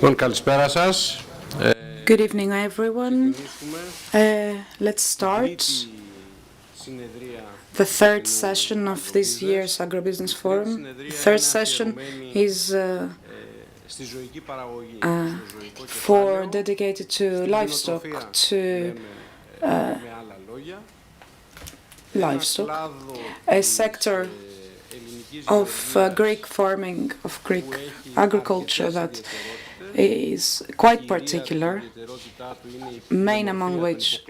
Good evening, everyone. Let's start the third session of this year's AgriBusiness Forum. The third session is dedicated to livestock, a sector of Greek farming, of Greek agriculture that is quite particular, main among which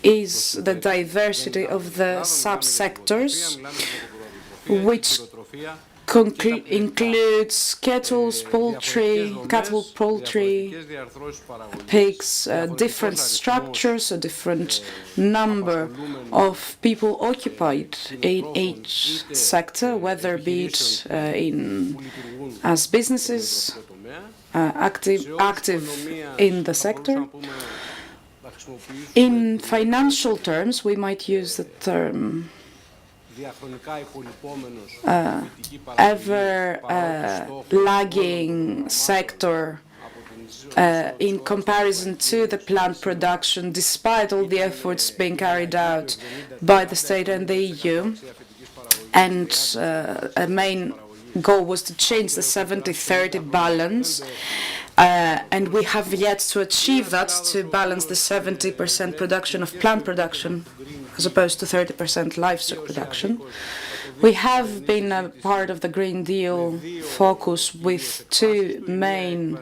is the diversity of the subsectors, which includes cattle, poultry, pigs, different structures, a different number of people occupied in each sector, whether be it as businesses, active in the sector. In financial terms, we might use the term ever-lagging sector in comparison to the plant production, despite all the efforts being carried out by the state and the EU. And a main goal was to change the 70-30 balance, and we have yet to achieve that, to balance the 70% production of plant production as opposed to 30% livestock production. We have been a part of the Green Deal focus with two main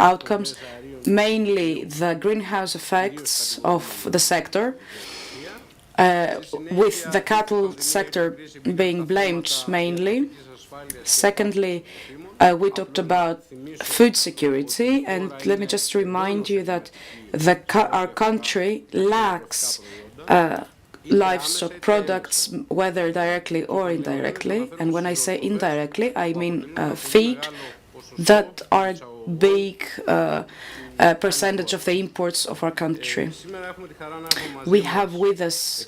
outcomes, mainly the greenhouse effects of the sector, with the cattle sector being blamed mainly. Secondly, we talked about food security, and let me just remind you that our country lacks livestock products, whether directly or indirectly. And when I say indirectly, I mean feed that are big percentage of the imports of our country. We have with us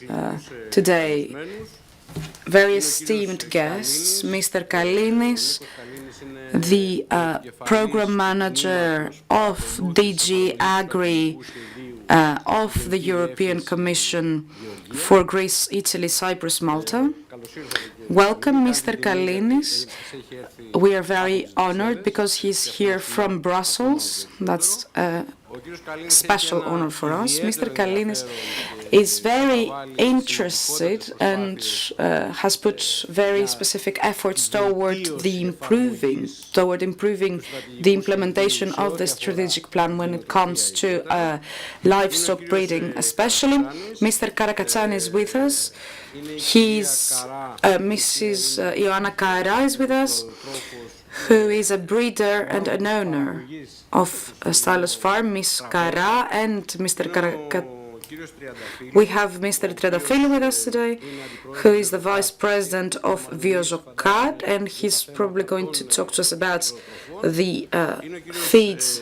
today very esteemed guests, Mr. Kalinis, the program manager of DG-AGRI of the European Commission for Greece-Italy-Cyprus-Malta. Welcome, Mr. Kalinis. We are very honored because he's here from Brussels. That's a special honor for us. Mr. Kalinis is very interested and has put very specific efforts toward improving the implementation of the strategic plan when it comes to livestock breeding, especially. Mr. Karakatsanis is with us. Mrs. Ioanna Karra is with us, who is a breeder and an owner of a Stalos farm, Miss Karra, and Mr. Karakatsanis. We have Mr. Triantafyllou with us today, who is the Vice President of BIOZOKAT, and he's probably going to talk to us about the feeds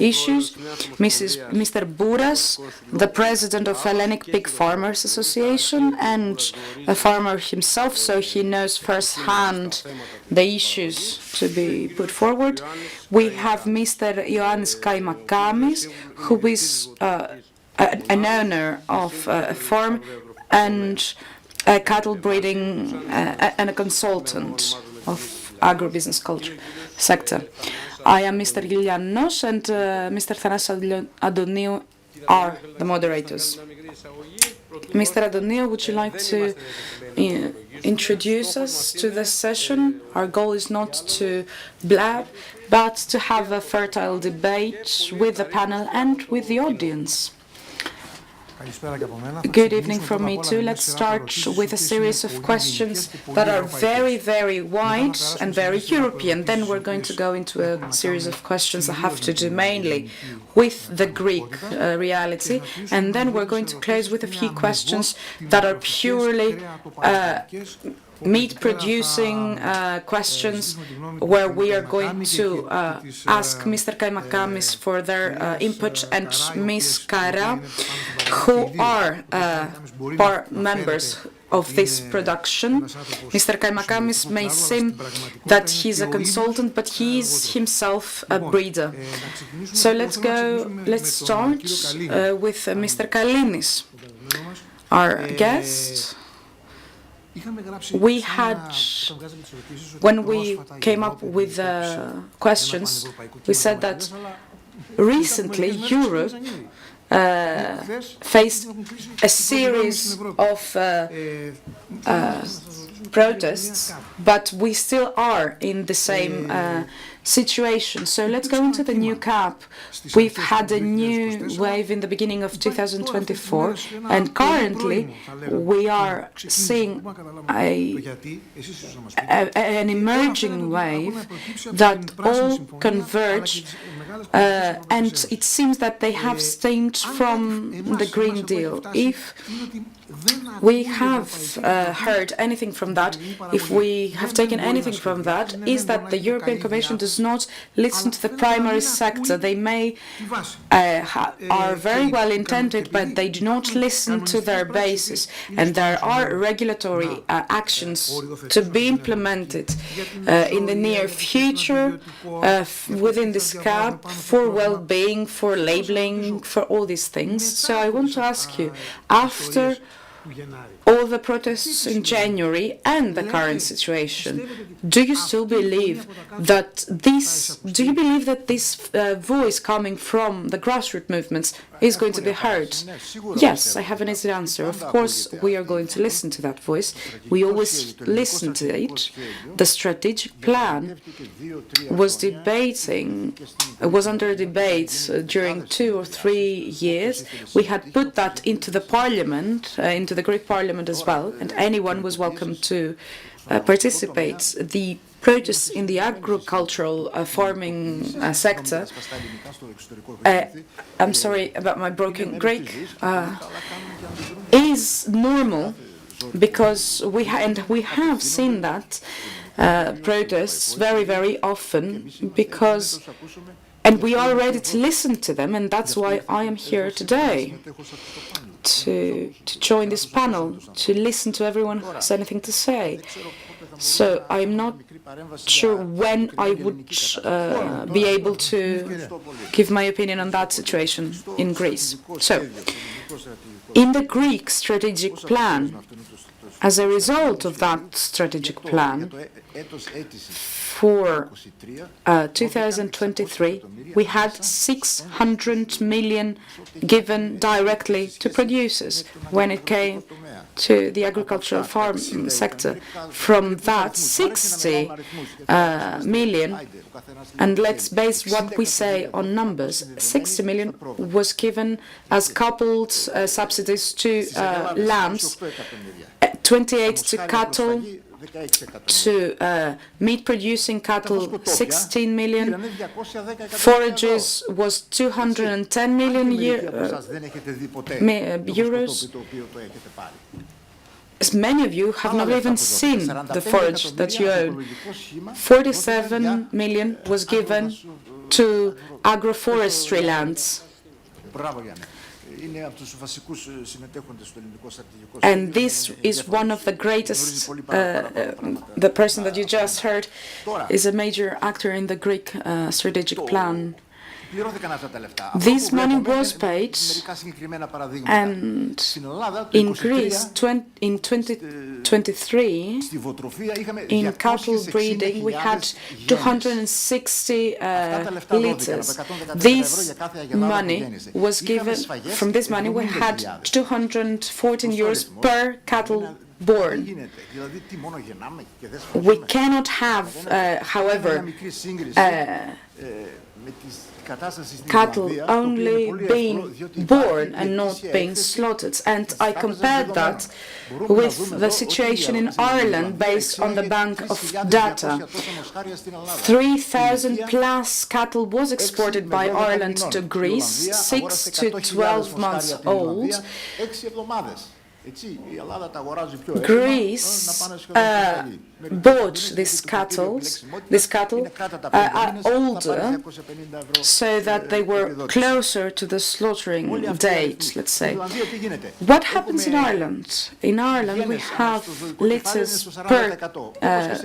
issues. Mr. Bouras, the President of Hellenic Pig Farmers Association, and a farmer himself, so he knows firsthand the issues to be put forward. We have Mr. Ioannis Kaimakamis, who is an owner of a farm and a cattle breeding and a consultant of agribusiness culture sector. I am Mr. Lianos and Mr. Thanasis Adoniou are the moderators. Mr. Adoniou, would you like to introduce us to this session? Our goal is not to blab, but to have a fertile debate with the panel and with the audience. Good evening from me too. Let's start with a series of questions that are very, very wide and very European. Then we're going to go into a series of questions that have to do mainly with the Greek reality. And then we're going to close with a few questions that are purely meat-producing questions, where we are going to ask Mr. Kaimakamis for their input and Ms. Karra, who are members of this production. Mr. Kaimakamis may seem that he's a consultant, but he is himself a breeder. So let's start with Mr. Kalinis, our guest. We had, when we came up with questions, we said that recently Europe faced a series of protests, but we still are in the same situation. So let's go into the new CAP. We've had a new wave in the beginning of 2024, and currently we are seeing an emerging wave that all converge, and it seems that they have stemmed from the Green Deal. If we have heard anything from that, if we have taken anything from that, is that the European Commission does not listen to the primary sector. They may are very well intended, but they do not listen to their bases, and there are regulatory actions to be implemented in the near future within this CAP for well-being, for labeling, for all these things. So I want to ask you, after all the protests in January and the current situation, do you still believe that this voice coming from the grassroots movements is going to be heard? Yes, I have an easy answer. Of course, we are going to listen to that voice. We always listen to it. The strategic plan was under debate during 2 or 3 years. We had put that into the parliament, into the Greek parliament as well, and anyone was welcome to participate. The protests in the agricultural farming sector, I'm sorry about my broken Greek, is normal, because we have seen that protests very, very often, and we are ready to listen to them, and that's why I am here today, to join this panel, to listen to everyone who has anything to say. So I'm not sure when I would be able to give my opinion on that situation in Greece. So, in the Greek strategic plan, as a result of that strategic plan, for 2023, we had 600 million given directly to producers when it came to the agricultural farm sector. From that, 60 million, and let's base what we say on numbers, 60 million was given as coupled subsidies to lambs, 28 to cattle, to meat-producing cattle, 16 million. Forages was 210 million euros. As many of you have not even seen the forage that you own. 47 million was given to agroforestry lands. And this is one of the greatest, the person that you just heard is a major actor in the Greek strategic plan. This money was paid, and in Greece, in 2023, in cattle breeding, we had 260 litres. This money was given, from this money we had 214 euros per cattle born. We cannot have, however, cattle only being born and not being slaughtered. And I compared that with the situation in Ireland based on the bank of data. 3,000 plus cattle was exported by Ireland to Greece, 6 to 12 months old. Greece bought these cattle are older so that they were closer to the slaughtering date, let's say. What happens in Ireland? In Ireland we have litres per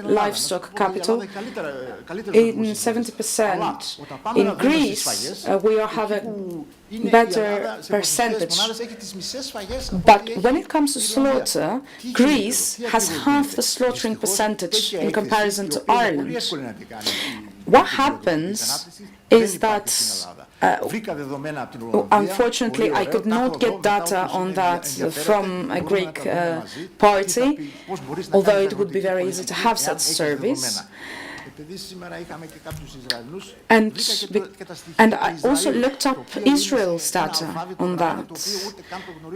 livestock capital in 70%. In Greece we have a better percentage. But when it comes to slaughter, Greece has half the slaughtering percentage in comparison to Ireland. What happens is that unfortunately I could not get data on that from a Greek party, although it would be very easy to have such service. And I also looked up Israel's data on that,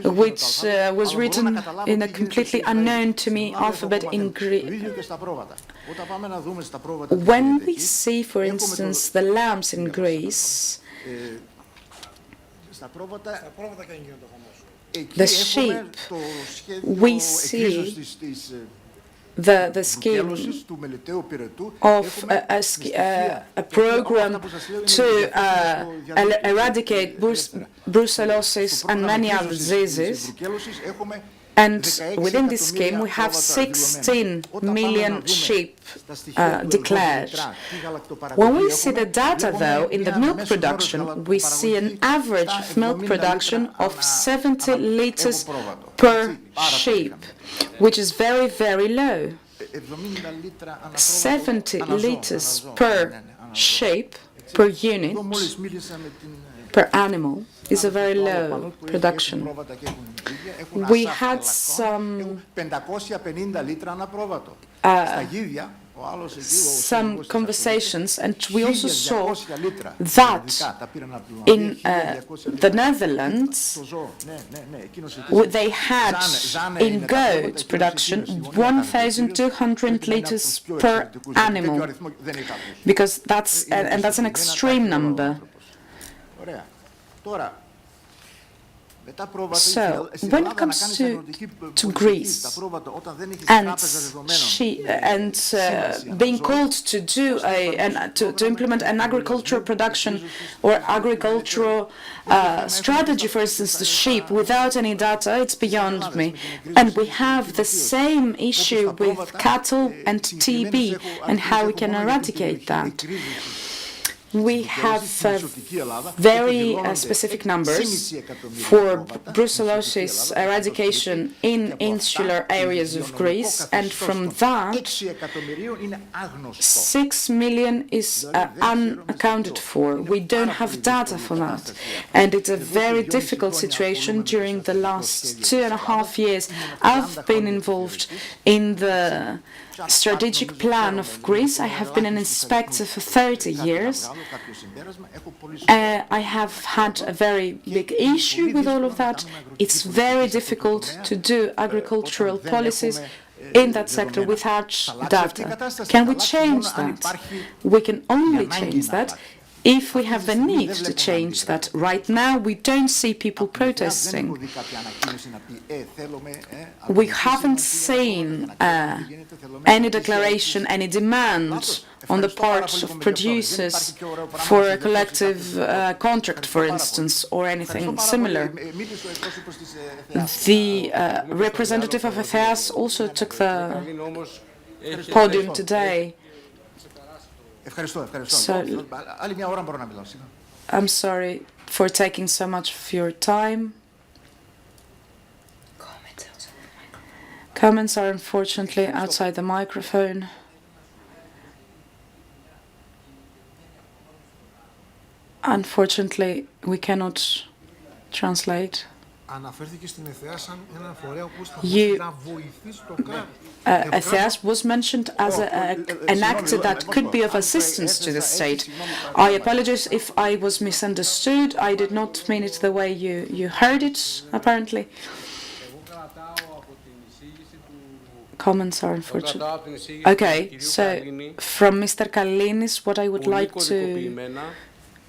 which was written in a completely unknown to me alphabet in Greek. When we see, for instance, the lambs in Greece, the sheep, we see the scheme of a program to eradicate brucellosis and many other diseases. And within this scheme, we have 16 million sheep declared. When we see the data, though, in the milk production, we see an average of milk production of 70 liters per sheep, which is very, very low. 70 liters per sheep, per unit, per animal, is a very low production. We had some conversations, and we also saw that in the Netherlands they had in goat production 1,200 liters per animal, because that's an extreme number. So, when it comes to Greece and being called to do to implement an agricultural production or agricultural strategy, for instance, the sheep, without any data, it's beyond me. And we have the same issue with cattle and TB and how we can eradicate that. We have very specific numbers for brucellosis eradication in insular areas of Greece, and from that, 6 million is unaccounted for. We don't have data for that, and it's a very difficult situation. During the last 2.5 years, I've been involved in the strategic plan of Greece. I have been an inspector for 30 years. I have had a very big issue with all of that. It's very difficult to do agricultural policies in that sector without data. Can we change that? We can only change that if we have the need to change that. Right now, we don't see people protesting. We haven't seen any declaration, any demand on the part of producers for a collective contract, for instance, or anything similar. The representative of Athens also took the podium today. So, I'm sorry for taking so much of your time. Comments are unfortunately outside the microphone. Unfortunately, we cannot translate. Athens was mentioned as an actor that could be of assistance to the state. I apologize if I was misunderstood. I did not mean it the way you heard it, apparently. Comments are unfortunate. Okay, so from Mr. Kalinis, what I would like to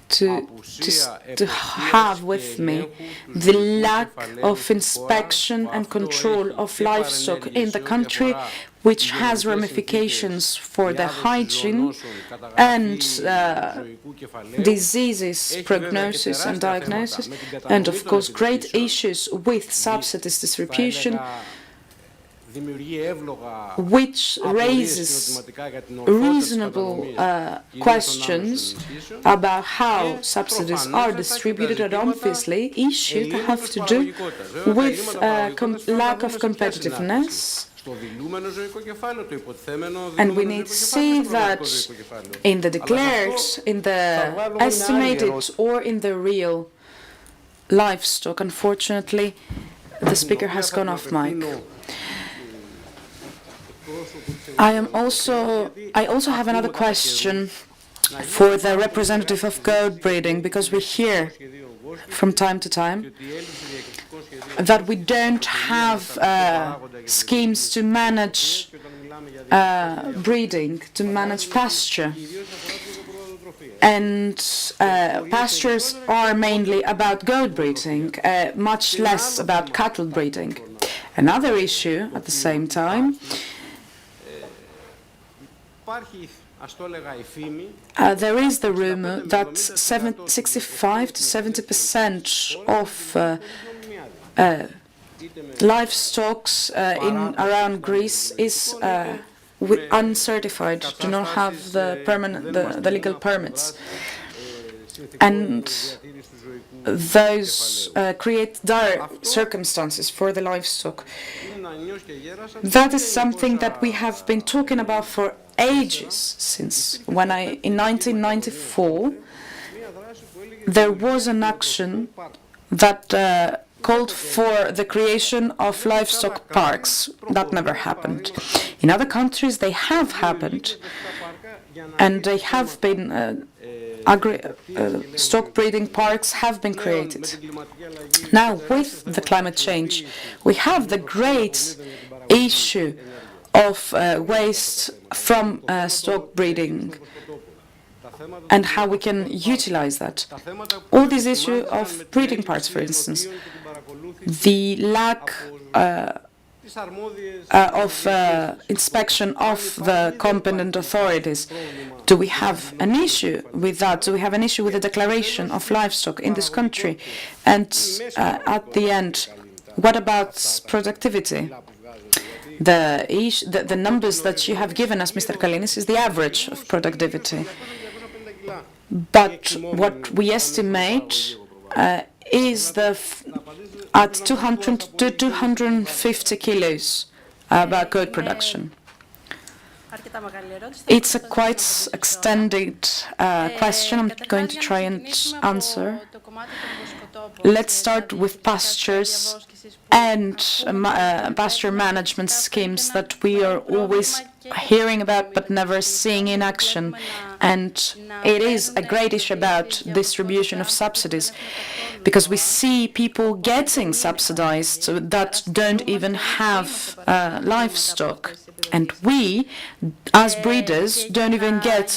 to have with me the lack of inspection and control of livestock in the country, which has ramifications for the hygiene and diseases, prognosis and diagnosis, and of course great issues with subsidies distribution, which raises reasonable questions about how subsidies are distributed, and obviously issues that have to do with lack of competitiveness. And we need to see that in the declared, in the estimated, or in the real livestock. Unfortunately, the speaker has gone off mic. I also have another question for the representative of goat breeding, because we hear from time to time that we don't have schemes to manage breeding, to manage pasture. And pastures are mainly about goat breeding, much less about cattle breeding. Another issue at the same time, there is the rumor that 65 to 70% of livestock around Greece is uncertified, do not have the legal permits, and those create dire circumstances for the livestock. That is something that we have been talking about for ages, since in 1994 there was an action that called for the creation of livestock parks. That never happened. In other countries they have happened, and they have been stock breeding parks have been created. Now, with the climate change, we have the great issue of waste from stock breeding and how we can utilize that. All this issue of breeding parks, for instance, the lack of inspection of the competent authorities. Do we have an issue with that? Do we have an issue with the declaration of livestock in this country? And at the end, what about productivity? The numbers that you have given us, Mr. Kalinis, is the average of productivity. But what we estimate is at 200 to 250 kilos about goat production. It's a quite extended question. I'm going to try and answer. Let's start with pastures and pasture management schemes that we are always hearing about but never seeing in action. And it is a great issue about distribution of subsidies, because we see people getting subsidized that don't even have livestock. And we, as breeders, don't even get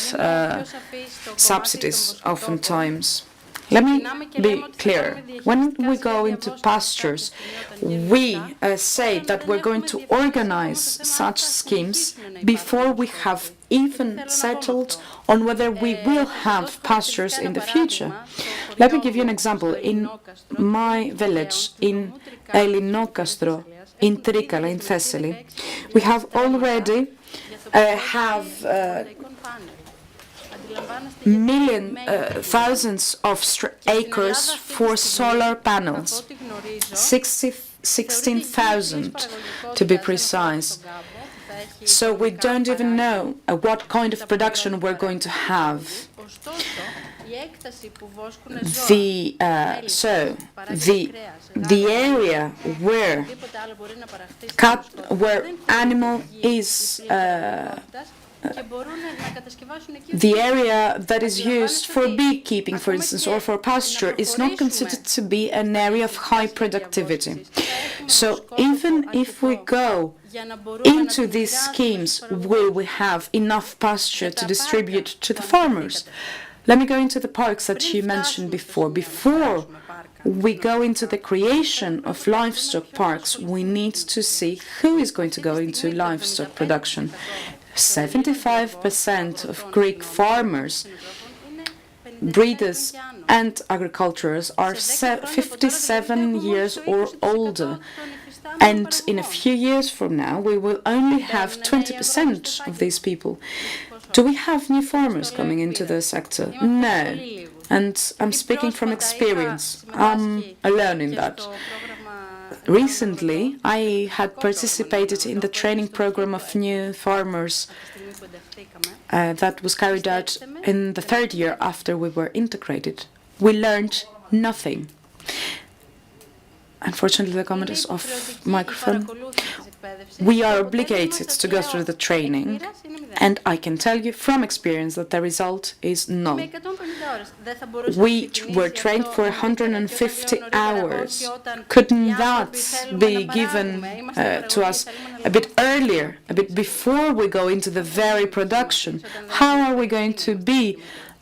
subsidies oftentimes. Let me be clear. When we go into pastures, we say that we're going to organize such schemes before we have even settled on whether we will have pastures in the future. Let me give you an example. In my village, in Ellinokastro, in Trikala, in Thessaly, we have already thousands of acres for solar panels, 16,000 to be precise. So we don't even know what kind of production we're going to have. The area where animal is the area that is used for beekeeping, for instance, or for pasture, is not considered to be an area of high productivity. So even if we go into these schemes, will we have enough pasture to distribute to the farmers? Let me go into the parks that you mentioned before. Before we go into the creation of livestock parks, we need to see who is going to go into livestock production. 75% of Greek farmers, breeders and agriculturists are 57 years or older. And in a few years from now, we will only have 20% of these people. Do we have new farmers coming into the sector? No. And I'm speaking from experience. I'm alone in that. Recently, I had participated in the training program of new farmers that was carried out in the third year after we were integrated. We learned nothing. Unfortunately, the comment is off microphone. We are obligated to go through the training, and I can tell you from experience that the result is null. We were trained for 150 hours. Couldn't that be given to us a bit earlier, a bit before we go into the very production? How are we going to be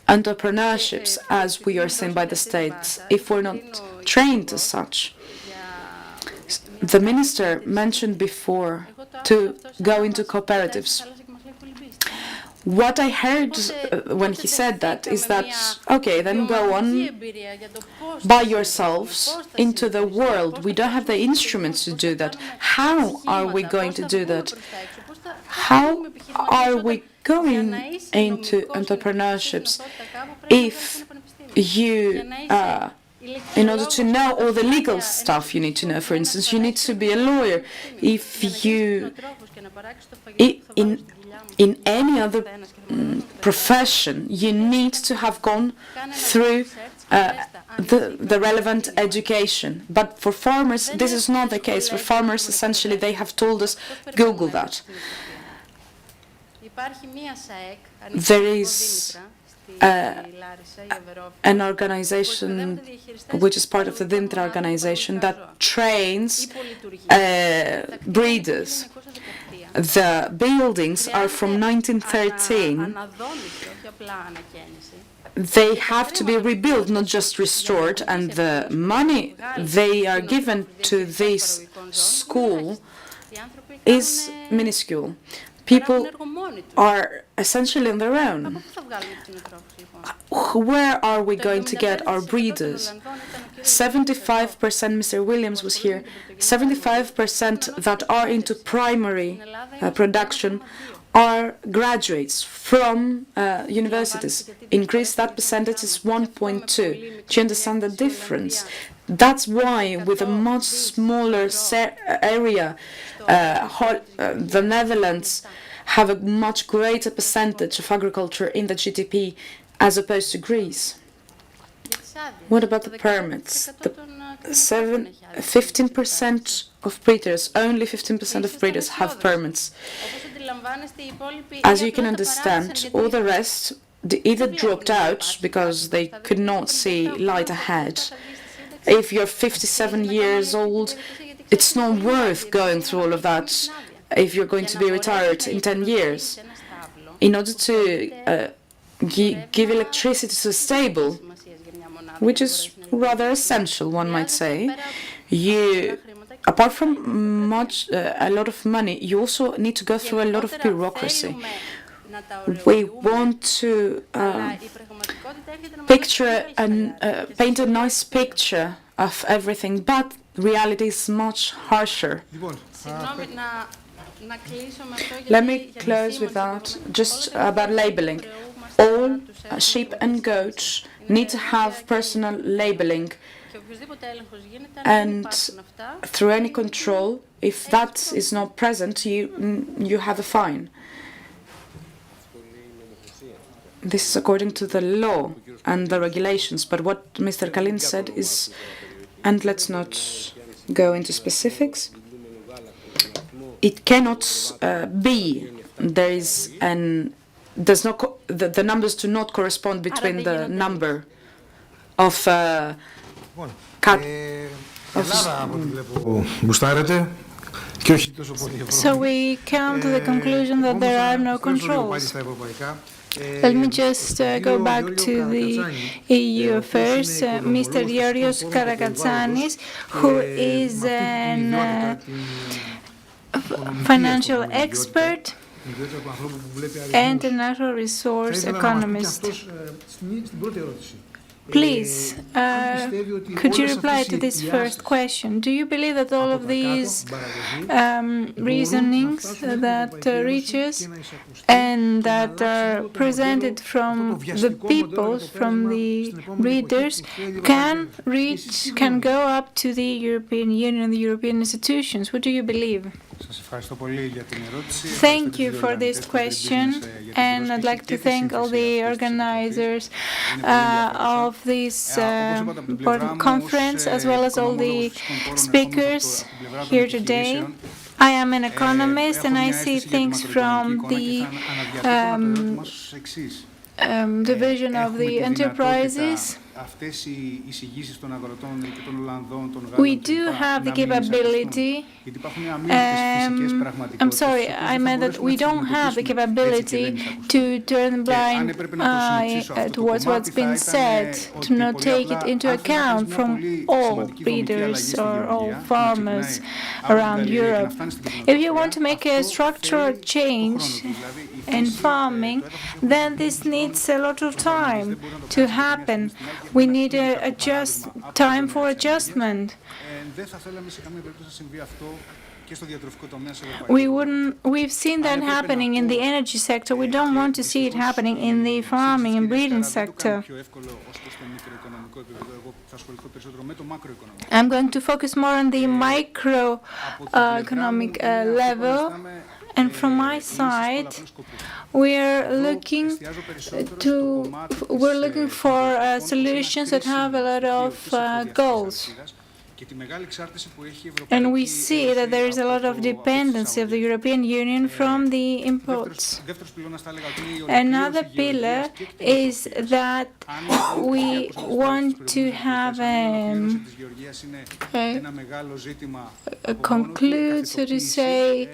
entrepreneurships, as we are seen by the states, if we're not trained as such? The minister mentioned before to go into cooperatives. What I heard when he said that is that, okay, then go on by yourselves into the world. We don't have the instruments to do that. How are we going to do that? How are we going into entrepreneurships if you in order to know all the legal stuff you need to know? For instance, you need to be a lawyer. If you, in any other profession, you need to have gone through the relevant education. But for farmers, this is not the case. For farmers, essentially, they have told us, Google that. There is an organization which is part of the Dimitris organization that trains breeders. The buildings are from 1913. They have to be rebuilt, not just restored, and the money they are given to this school is minuscule. People are essentially on their own. Where are we going to get our breeders? 75%, Mr. Williams was here, 75% that are into primary production are graduates from universities. In Greece, that percentage is 1.2. Do you understand the difference? That's why, with a much smaller area, the Netherlands have a much greater percentage of agriculture in the GDP as opposed to Greece. What about the permits? 15% of breeders, only 15% of breeders have permits. As you can understand, all the rest either dropped out because they could not see light ahead. If you're 57 years old, it's not worth going through all of that if you're going to be retired in 10 years. In order to give electricity to a stable, which is rather essential, one might say, you, apart from a lot of money, you also need to go through a lot of bureaucracy. We want to paint a nice picture of everything, but reality is much harsher. Let me close with that, just about labeling. All sheep and goats need to have personal labeling, and through any control, if that is not present, you have a fine. This is according to the law and the regulations, but what Mr. Kalinis said is, and let's not go into specifics, it cannot be. The numbers do not correspond between the number of So we come to the conclusion that there are no controls. Let me just go back to the EU affairs. Mr. Georgios Karakatsanis, who is an financial expert and a natural resource economist. Please, could you reply to this first question? Do you believe that all of these reasonings that reach us and that are presented from the people, from the readers, can go up to the European Union and the European institutions? What do you believe? Thank you for this question, and I'd like to thank all the organizers of this important conference, as well as all the speakers here today. I am an economist, and I see things from the division of the enterprises. We do have the capability. I'm sorry, I meant that we don't have the capability to turn a blind eye towards what's been said, to not take it into account from all readers or all farmers around Europe. If you want to make a structural change in farming, then this needs a lot of time to happen. We need time for adjustment. We've seen that happening in the energy sector. We don't want to see it happening in the farming and breeding sector. I'm going to focus more on the microeconomic level. And from my side, we're looking for solutions that have a lot of goals. And we see that there is a lot of dependency of the European Union from the imports. Another pillar is that we want to have conclude, so to say,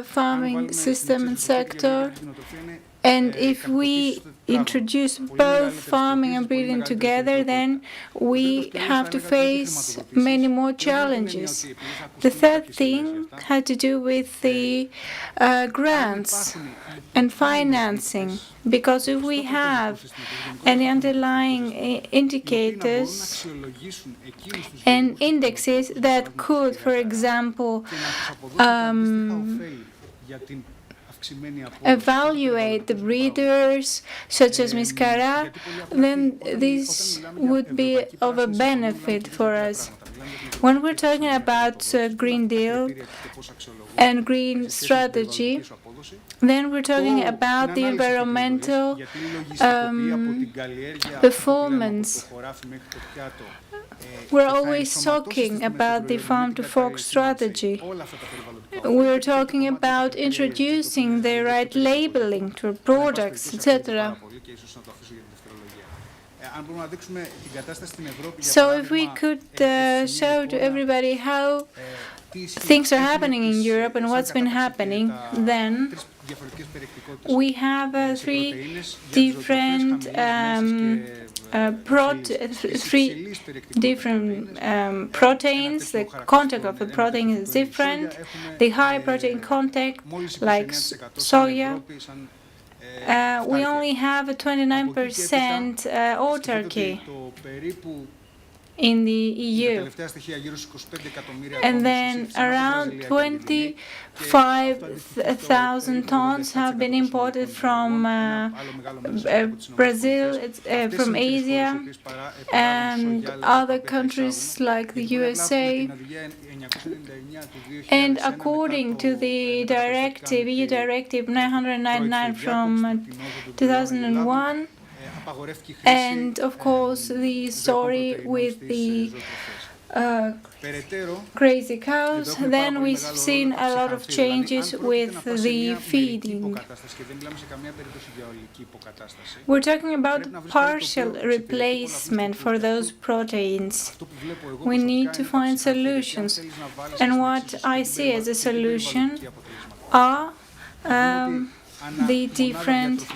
farming system and sector. And if we introduce both farming and breeding together, then we have to face many more challenges. The third thing had to do with the grants and financing, because if we have any underlying indicators and indexes that could, for example, evaluate the breeders, such as Ms. Karra, then this would be of a benefit for us. When we're talking about Green Deal and green strategy, then we're talking about the environmental performance. We're always talking about the farm-to-fork strategy. We're talking about introducing the right labeling to products, etc. So if we could show to everybody how things are happening in Europe and what's been happening, then we have three different proteins. The content of the protein is different. The high protein content, like soya, we only have a 29% autarky in the EU. And then around 25,000 tons have been imported from Brazil, from Asia, and other countries like the USA. And according to the directive, EU Directive 999 from 2001, and of course the story with the crazy cows, then we've seen a lot of changes with the feeding. We're talking about partial replacement for those proteins. We need to find solutions. And what I see as a solution are the different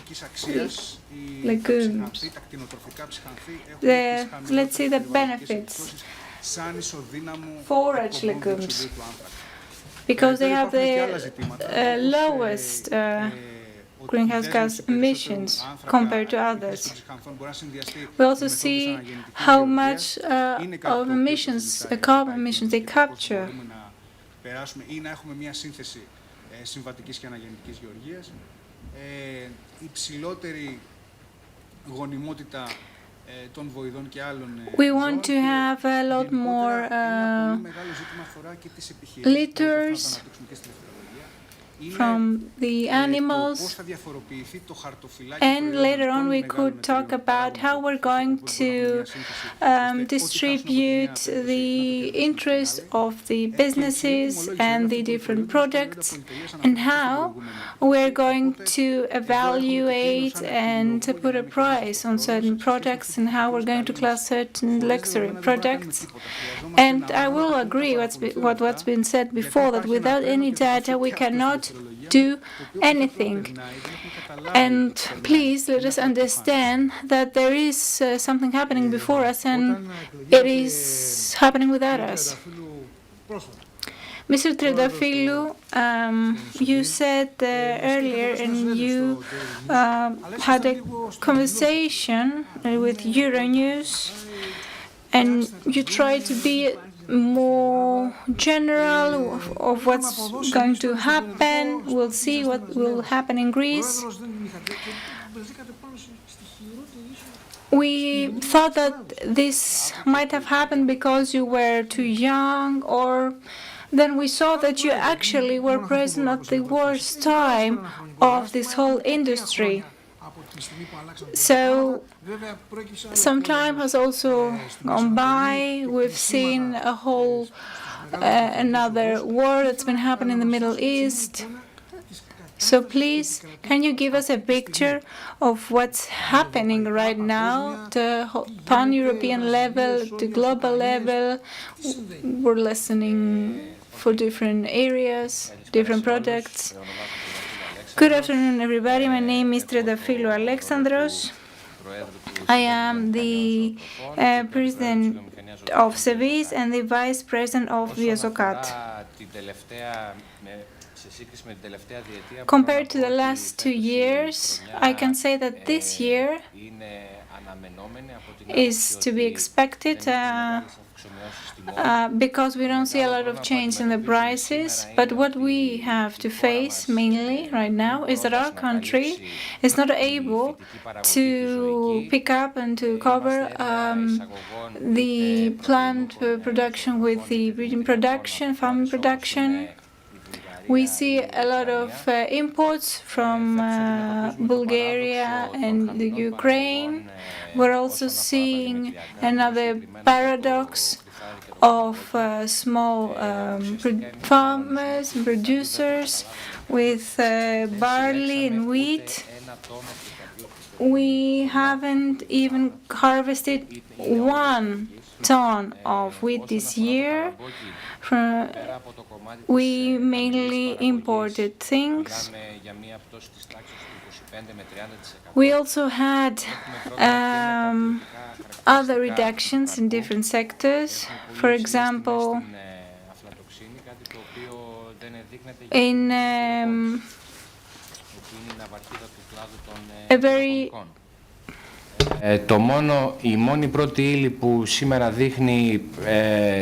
legumes. Let's see the benefits. Forage legumes, because they have the lowest greenhouse gas emissions compared to others. We also see how much of emissions, carbon emissions, they capture. We want to have a lot more litters from the animals, and later on we could talk about how we're going to distribute the interest of the businesses and the different products, and how we're going to evaluate and to put a price on certain products, and how we're going to class certain luxury products. And I will agree with what's been said before, that without any data we cannot do anything. And please let us understand that there is something happening before us, and it is happening without us. Mr. Triantafyllou, you said earlier, and you had a conversation with Euronews, and you tried to be more general of what's going to happen. We'll see what will happen in Greece. We thought that this might have happened because you were too young, or then we saw that you actually were present at the worst time of this whole industry. So some time has also gone by. We've seen a whole another war that's been happening in the Middle East. So please, can you give us a picture of what's happening right now, the pan-European level, the global level? We're listening for different areas, different products. Good afternoon, everybody. My name is Triantafyllou Alexandros. I am the president of SEVIZ and the vice president of BIOZOKAT. Compared to the last 2 years, I can say that this year is to be expected because we don't see a lot of change in the prices. But what we have to face mainly right now is that our country is not able to pick up and to cover the plant production with the breeding production, farming production. We see a lot of imports from Bulgaria and the Ukraine. We're also seeing another paradox of small farmers and producers with barley and wheat. We haven't even harvested 1 ton of wheat this year. We mainly imported things. We also had other reductions in different sectors. For example, in a very η μόνη πρώτη ύλη που σήμερα δείχνει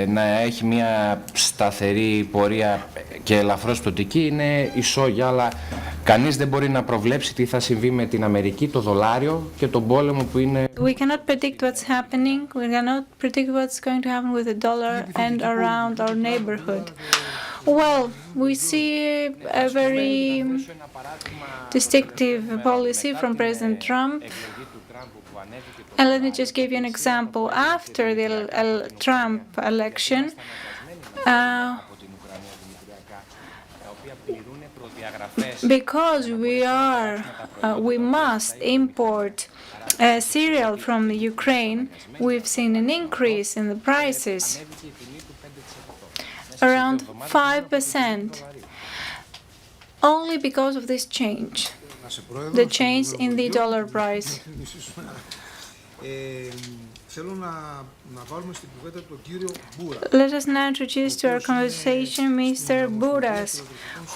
να έχει μια σταθερή πορεία και ελαφρώς πτωτική είναι η σόγια, αλλά κανείς δεν μπορεί να προβλέψει τι θα συμβεί με την Αμερική, το δολάριο και τον πόλεμο που είναι... We cannot predict what's happening. We cannot predict what's going to happen with the dollar and around our neighborhood. Well, we see a very distinctive policy from President Trump. And let me just give you an example. After the Trump election, because we must import cereal from Ukraine, we've seen an increase in the prices, around 5%, only because of this change. the change in the dollar price. Let us now introduce to our conversation Mr. Bouras,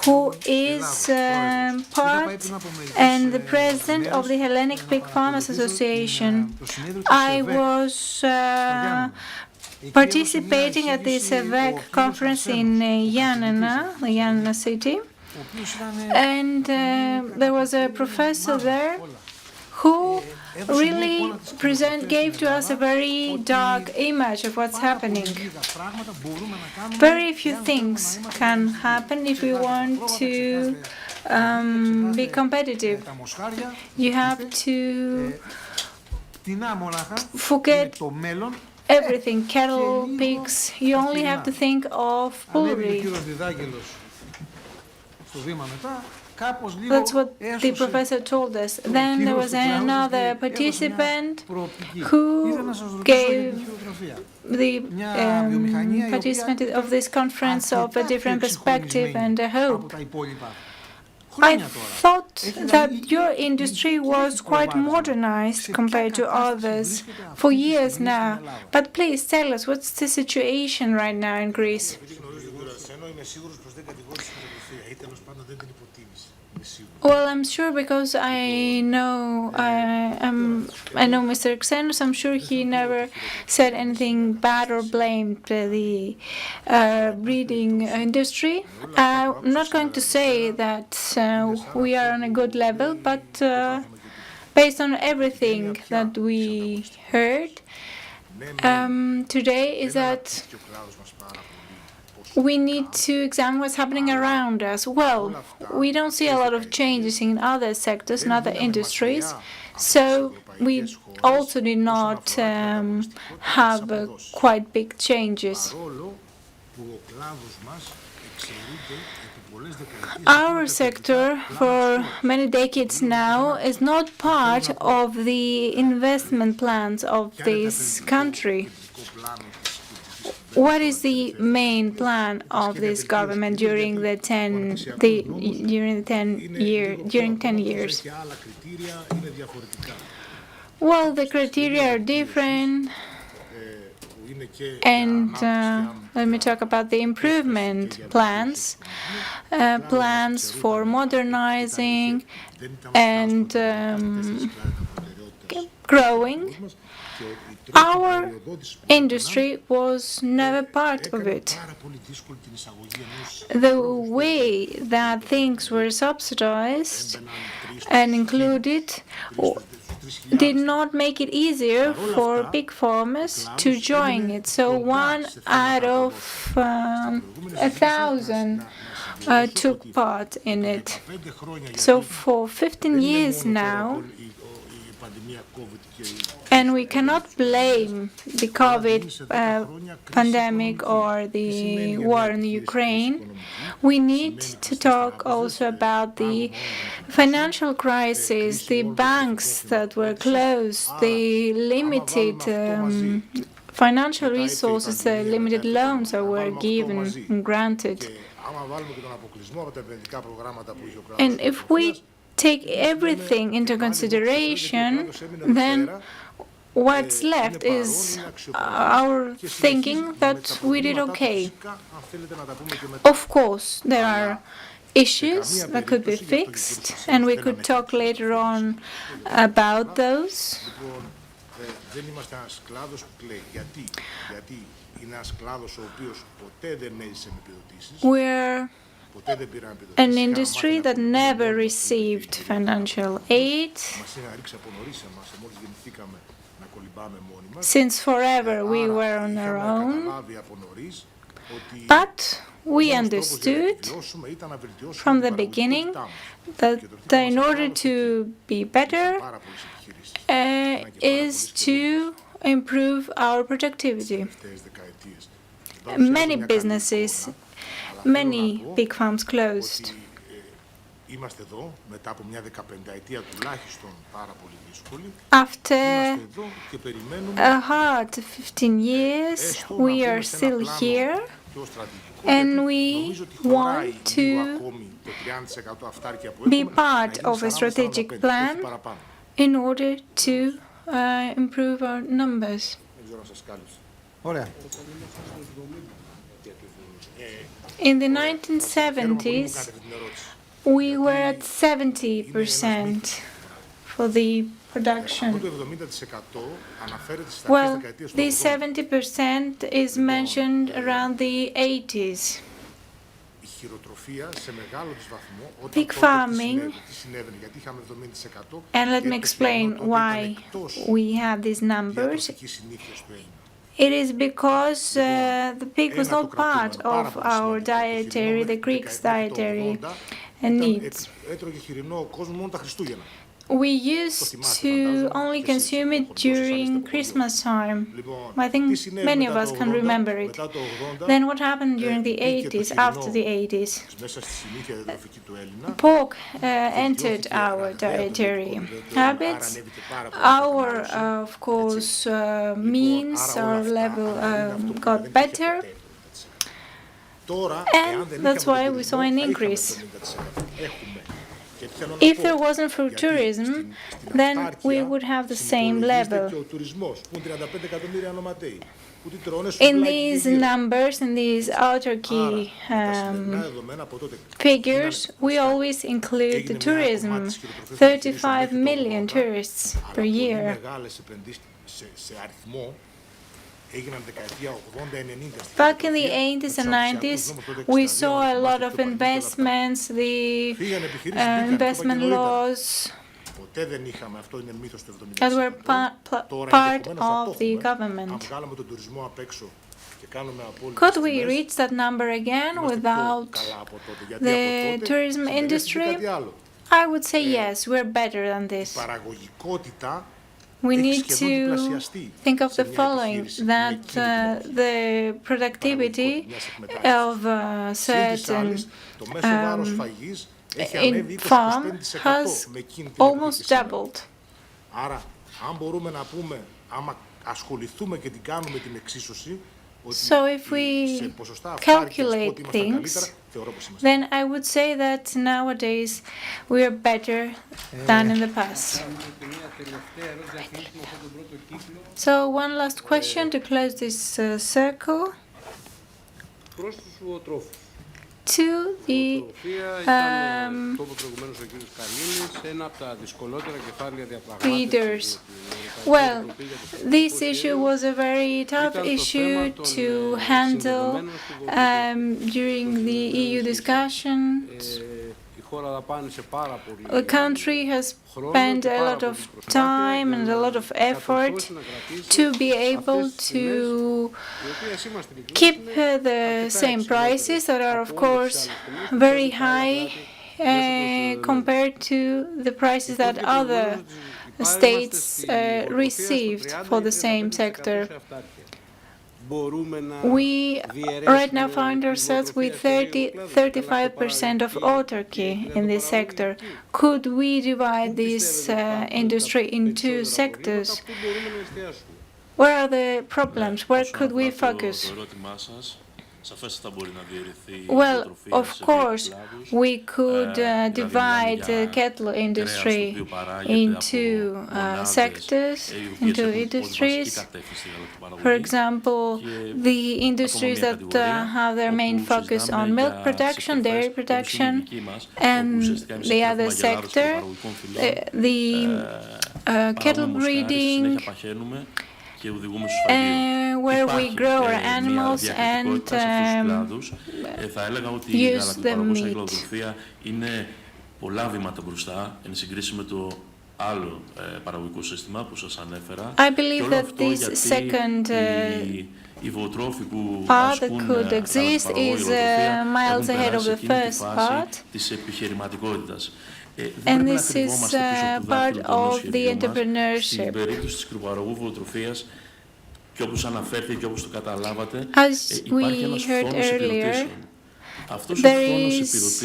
who is part and the president of the Hellenic Pig Farmers Association. I was participating at the SEVIZ conference in Ioanna, the Ioanna city, and there was a professor there who really gave to us a very dark image of what's happening. Very few things can happen if we want to be competitive. You have to forget everything, cattle, pigs. You only have to think of poultry. That's what the professor told us. Then there was another participant who gave the participant of this conference of a different perspective and a hope. I thought that your industry was quite modernized compared to others for years now. But please tell us, what's the situation right now in Greece? Well, I'm sure because I know Mr. Alexandros. I'm sure he never said anything bad or blamed the breeding industry. I'm not going to say that we are on a good level, but based on everything that we heard today is that we need to examine what's happening around us. Well, we don't see a lot of changes in other sectors and other industries, so we also did not have quite big changes. Our sector for many decades now is not part of the investment plans of this country. What is the main plan of this government during 10 years? Well, the criteria are different, and let me talk about the improvement plans, plans for modernizing and growing. Our industry was never part of it. The way that things were subsidized and included did not make it easier for big farmers to join it. So 1 out of 1,000 took part in it. So for 15 years now, and we cannot blame the COVID pandemic or the war in Ukraine. We need to talk also about the financial crisis, the banks that were closed, the limited financial resources, the limited loans that were given and granted. And if we take everything into consideration, then what's left is our thinking that we did okay. Of course, there are issues that could be fixed, and we could talk later on about those. We're an industry that never received financial aid. Since forever we were on our own, but we understood from the beginning that in order to be better is to improve our productivity. Many businesses, many big farms closed. After a hard 15 years, we are still here, And we want to be part of a strategic plan in order to improve our numbers. In the 1970s, we were at 70% for the production. Well, the 70% is mentioned around the 80s. Pig farming, and let me explain why we have these numbers. It is because the pig was not part of our dietary, the Greeks' dietary needs. We used to only consume it during Christmas time. I think many of us can remember it. Then what happened during the 80s, after the 80s? Pork entered our dietary habits. Our, of course, means, our level got better. And that's why we saw an increase. If there wasn't for tourism, then we would have the same level. In these numbers, in these autarky figures, we always include the tourism, 35 million tourists per year. Back in the 80s and 90s, we saw a lot of investments, the investment laws that were part of the government. Could we reach that number again without the tourism industry? I would say yes, we're better than this. We need to think of the following, that the productivity of certain in farm has almost doubled. So if we calculate things, then I would say that nowadays we are better than in the past. So one last question to close this circle. To the feeders. Well, this issue was a very tough issue to handle during the EU discussions. The country has spent a lot of time and a lot of effort to be able to keep the same prices that are, of course, very high compared to the prices that other states received for the same sector. We right now find ourselves with 35% of autarky in this sector. Could we divide this industry into sectors? Where are the problems? Where could we focus? Well, of course, we could divide the cattle industry into sectors, into industries. For example, the industries that have their main focus on milk production, dairy production, and the other sector, the cattle breeding, where we grow our animals and use the meat. I believe that this second part that could exist is miles ahead of the first part. And this is part of the entrepreneurship. As we heard earlier, there is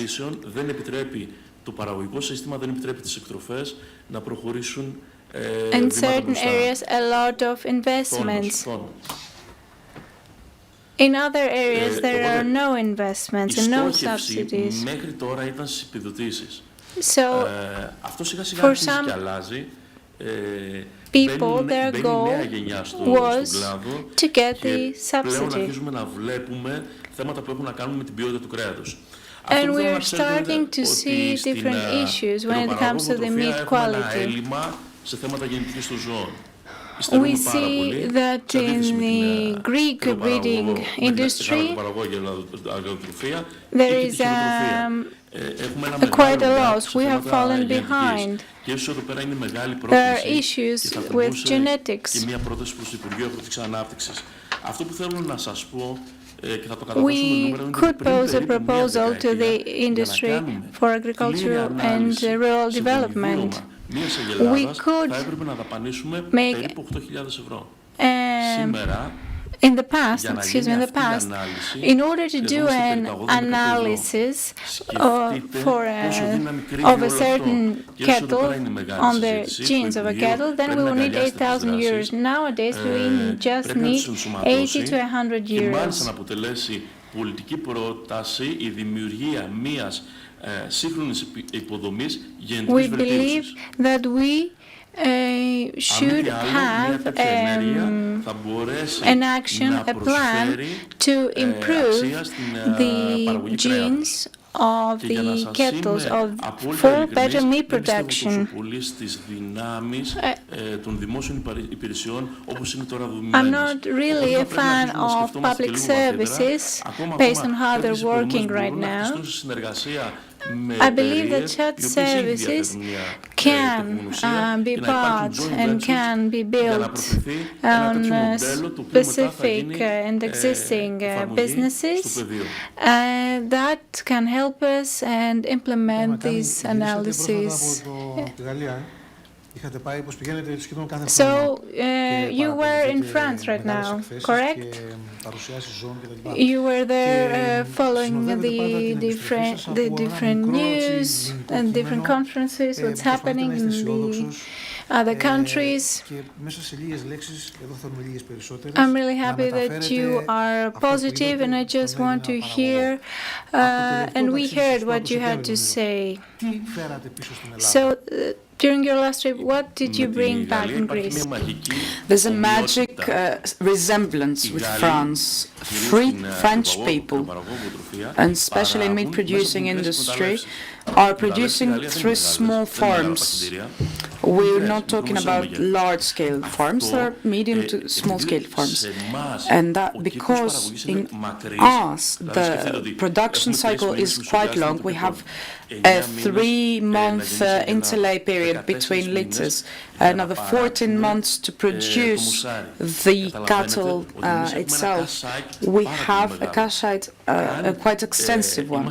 in certain areas a lot of investments. In other areas, there are no investments and no subsidies. Μέχρι τώρα ήταν στις επιδοτήσεις. So, Αυτό σιγά σιγά for αρχίζει some και αλλάζει. people, their goal νέα γενιά στον was κλάδο to get και the πλέον subsidy. αρχίζουμε να βλέπουμε θέματα που έχουν να κάνουν με την ποιότητα του κρέατος. And we're starting to see different issues when it comes to the meat quality. Έλλειμμα σε θέματα γεννητικής των ζώων. We see that in the Greek breeding industry, there is quite a loss. We have fallen behind. There are issues with genetics. We could pose a proposal to the industry for agricultural and rural development. We could make in the past, in order to do an analysis of a certain cattle on the genes of a cattle, then we will need 8,000 euros. Nowadays, we just need 80 to 100 euros. Πολιτική πρόταση η δημιουργία μιας σύγχρονης υποδομής γενετικής βελτίωσης. We believe that we should have an action, a plan to improve the genes of the cattle for better meat production. I'm not really a fan of public services based on how they're working right now. I believe that such services can be bought and can be built on specific and existing businesses that can help us and implement these analyses. So, you were in France right now, correct? You were there following the different news and different conferences, what's happening in the other countries. I'm really happy that you are positive, and I just want to hear, and we heard what you had to say. So, during your last trip, what did you bring back in Greece? There's a magic resemblance with France. French people, and especially in meat-producing industry, are producing through small farms. We're not talking about large-scale farms, they're medium to small-scale farms. And that because in us, the production cycle is quite long. We have a 3-month interlay period between litters, another 14 months to produce the cattle itself. We have a cache-out, a quite extensive one.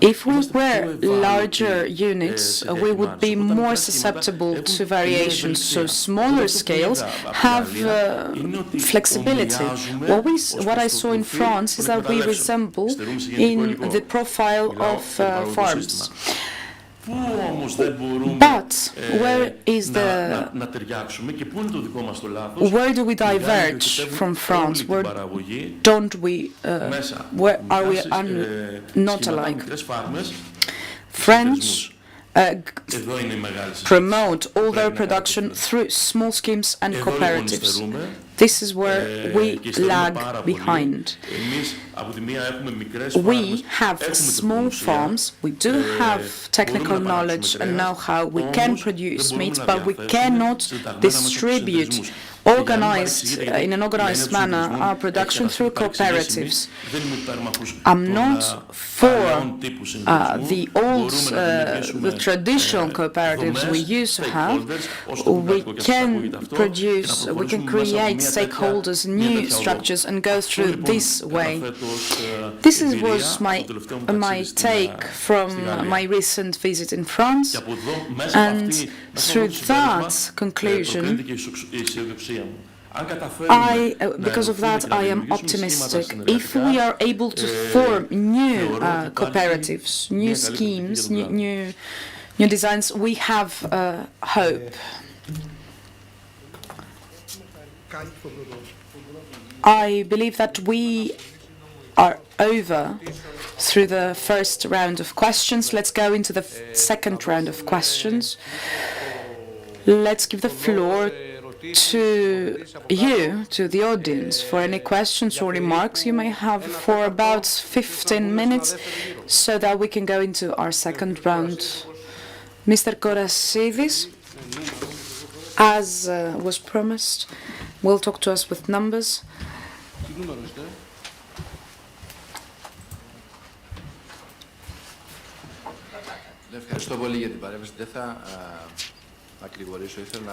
If we were larger units, we would be more susceptible to variations, so smaller scales have flexibility. What I saw in France is that we resemble in the profile of farms. But where do we diverge from France? Where don't we? Where are we not alike? French promote all their production through small schemes and cooperatives. This is where we lag behind. We have small farms, we do have technical knowledge and know-how, we can produce meat, but we cannot distribute in an organized manner our production through cooperatives. I'm not for the traditional cooperatives we used to have. We can create stakeholders, new structures, and go through this way. This was my take from my recent visit in France, and through that conclusion, because of that, I am optimistic. If we are able to form new cooperatives, new schemes, new designs, we have hope. I believe that we are over through the first round of questions. Let's go into the second round of questions. Let's give the floor to you, to the audience, for any questions or remarks you may have for about 15 minutes so that we can go into our second round. Mr. Korasidis, as was promised, will talk to us with numbers.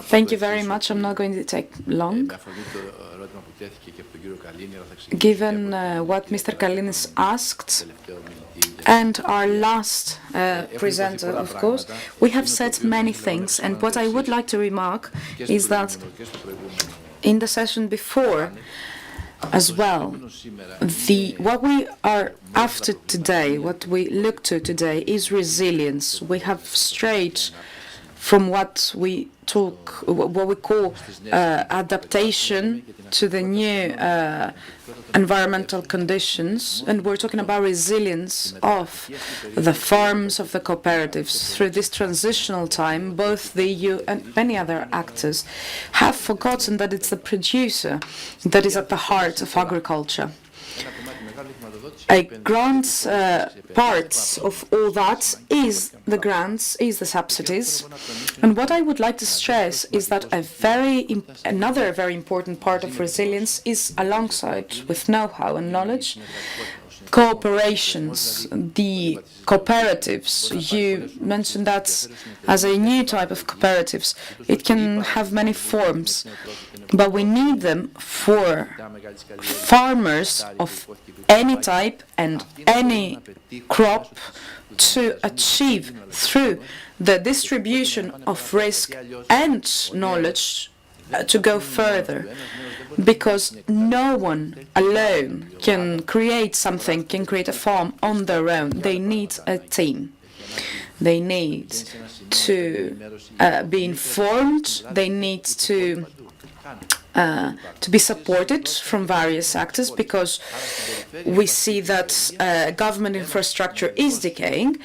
Thank you very much. I'm not going to take long. Given what Mr. Kalinis asked, and our last presenter, of course, we have said many things, and what I would like to remark is that in the session before, as well, what we are after today, what we look to today, is resilience. We have strayed from what we call adaptation to the new environmental conditions, and we're talking about resilience of the farms, of the cooperatives. Through this transitional time, both the EU and many other actors have forgotten that it's the producer that is at the heart of agriculture. A grant part of all that is the grants, is the subsidies. And what I would like to stress is that another very important part of resilience is, alongside with know-how and knowledge, cooperations, the cooperatives. You mentioned that as a new type of cooperatives. It can have many forms, but we need them for farmers of any type and any crop to achieve, through the distribution of risk and knowledge, to go further. Because no one alone can create something, can create a farm on their own. They need a team. They need to be informed. They need to be supported from various actors, because we see that government infrastructure is decaying.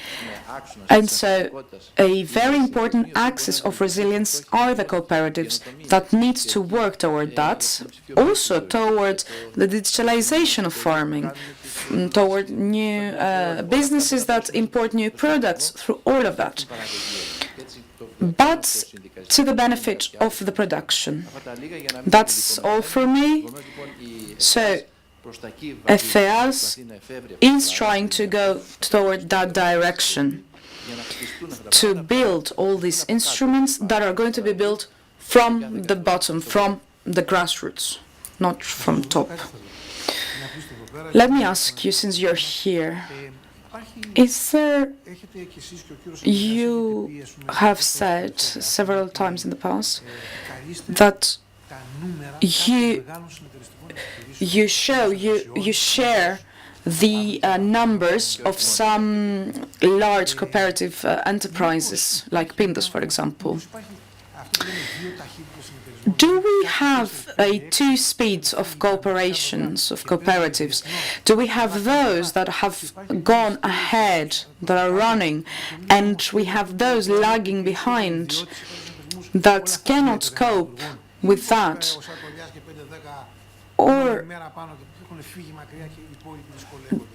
And so a very important axis of resilience are the cooperatives that need to work toward that, also toward the digitalization of farming, toward new businesses that import new products, through all of that, but to the benefit of the production. That's all for me. So FEAS is trying to go toward that direction, to build all these instruments that are going to be built from the bottom, from the grassroots, not from top. Let me ask you, since you're here, you have said several times in the past that you share the numbers of some large cooperative enterprises, like Pindos, for example. Do we have a two speeds of cooperations, of cooperatives? Do we have those that have gone ahead, that are running, and we have those lagging behind that cannot cope with that? Or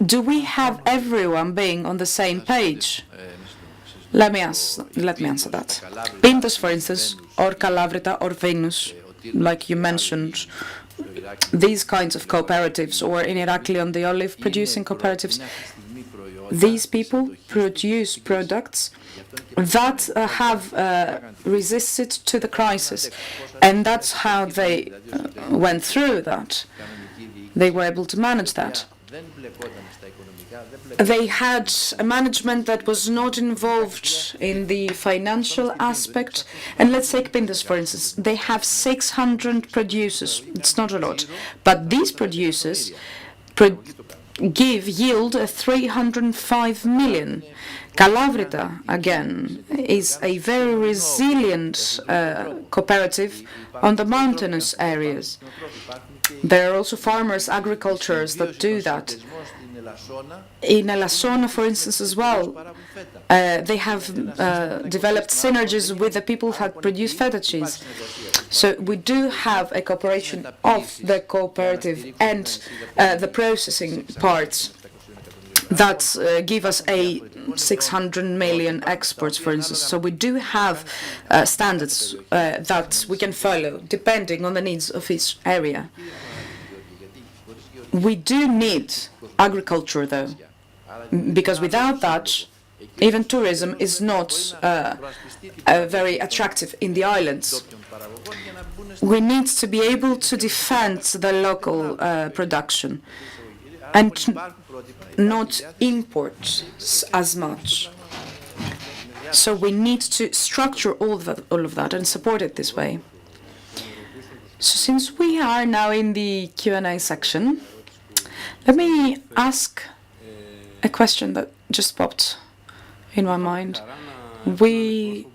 do we have everyone being on the same page? Let me answer that. Pintos, for instance, or Kalavrita or Venus, like you mentioned, these kinds of cooperatives, or in Heraklion, the olive producing cooperatives, these people produce products that have resisted to the crisis, and that's how they went through that. They were able to manage that. They had a management that was not involved in the financial aspect. And let's take Pindos, for instance. They have 600 producers. It's not a lot. But these producers yield 305 million. Kalavrita, again, is a very resilient cooperative on the mountainous areas. There are also farmers, agricultures that do that. In Elasona, for instance, as well, they have developed synergies with the people who have produced feta cheese. So we do have a cooperation of the cooperative and the processing parts that give us a 600 million exports, for instance. So we do have standards that we can follow, depending on the needs of each area. We do need agriculture, though, because without that, even tourism is not very attractive in the islands. We need to be able to defend the local production and not import as much. So we need to structure all of that and support it this way. So since we are now in the Q&A section, let me ask a question that just popped in my mind. We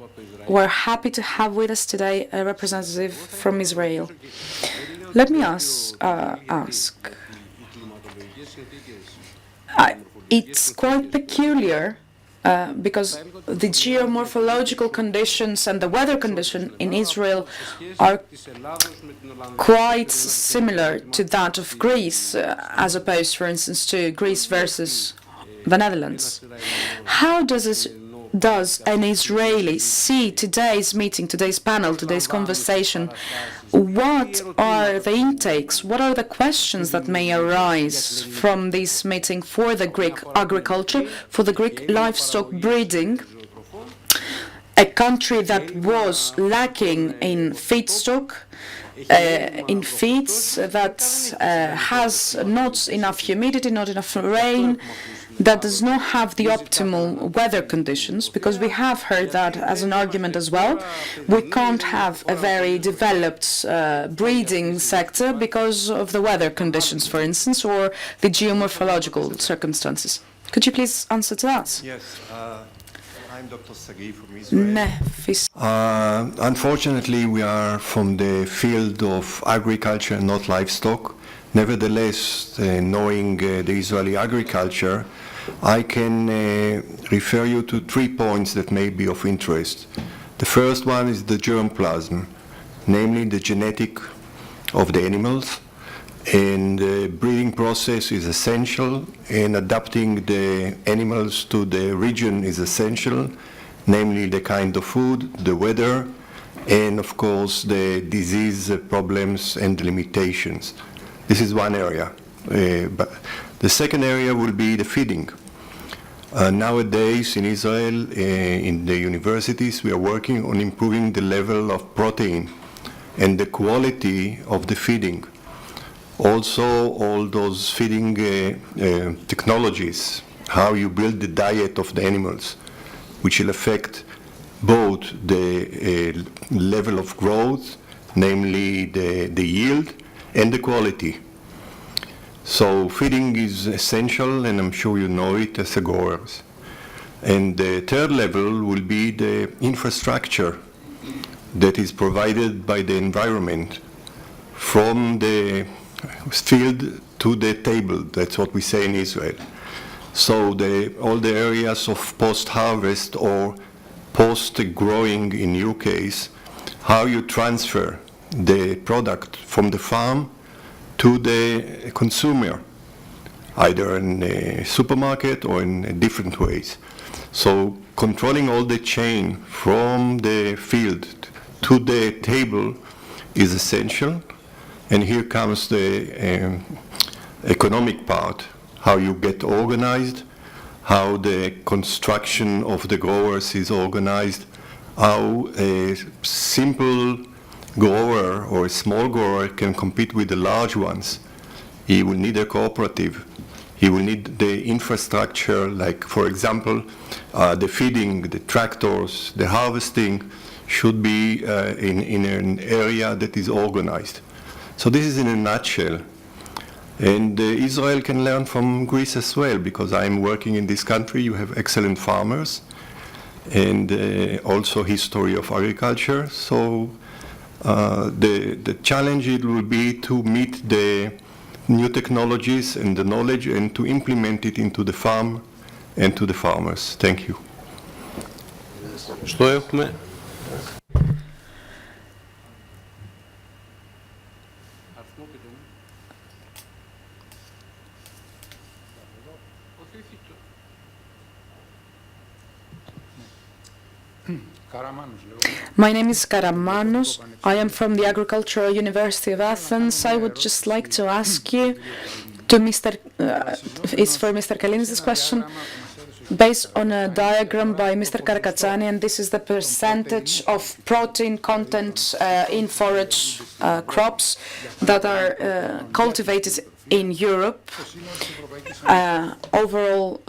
were happy to have with us today a representative from Israel. Let me ask. It's quite peculiar because the geomorphological conditions and the weather condition in Israel are quite similar to that of Greece, as opposed, for instance, to Greece versus the Netherlands. How does an Israeli see today's meeting, today's panel, today's conversation? What are the intakes? What are the questions that may arise from this meeting for the Greek agriculture, for the Greek livestock breeding, a country that was lacking in feedstock, in feeds, that has not enough humidity, not enough rain, that does not have the optimal weather conditions, because we have heard that as an argument as well. We can't have a very developed breeding sector because of the weather conditions, for instance, or the geomorphological circumstances. Could you please answer to that? Yes. I'm Dr. Sagi from Israel. Unfortunately, we are from the field of agriculture, not livestock. Nevertheless, knowing the Israeli agriculture, I can refer you to 3 points that may be of interest. The first one is the germplasm, namely the genetic of the animals, and the breeding process is essential, and adapting the animals to the region is essential, namely the kind of food, the weather, and of course the disease problems and limitations. This is one area. But the second area will be the feeding. Nowadays in Israel, in the universities, we are working on improving the level of protein and the quality of the feeding. Also, all those feeding technologies, how you build the diet of the animals, which will affect both the level of growth, namely the yield, and the quality. So feeding is essential, and I'm sure you know it as a growers. And the third level will be the infrastructure that is provided by the environment from the field to the table. That's what we say in Israel. So all the areas of post-harvest or post-growing in your case, how you transfer the product from the farm to the consumer, either in a supermarket or in different ways. So controlling all the chain from the field to the table is essential. And here comes the economic part, how you get organized, how the construction of the growers is organized, how a simple grower or a small grower can compete with the large ones. He will need a cooperative. He will need the infrastructure, like, for example, the feeding, the tractors, the harvesting should be in an area that is organized. So this is in a nutshell. And Israel can learn from Greece as well, because I'm working in this country. You have excellent farmers and also history of agriculture. So the challenge it will be to meet the new technologies and the knowledge and to implement it into the farm and to the farmers. Thank you. My name is Karamanos. I am from the Agricultural University of Athens. I would just like to ask you, it's for Mr. Kalinis, this question, based on a diagram by Mr. Karakatsanis, and this is the percentage of protein content in forage crops that are cultivated in Europe overall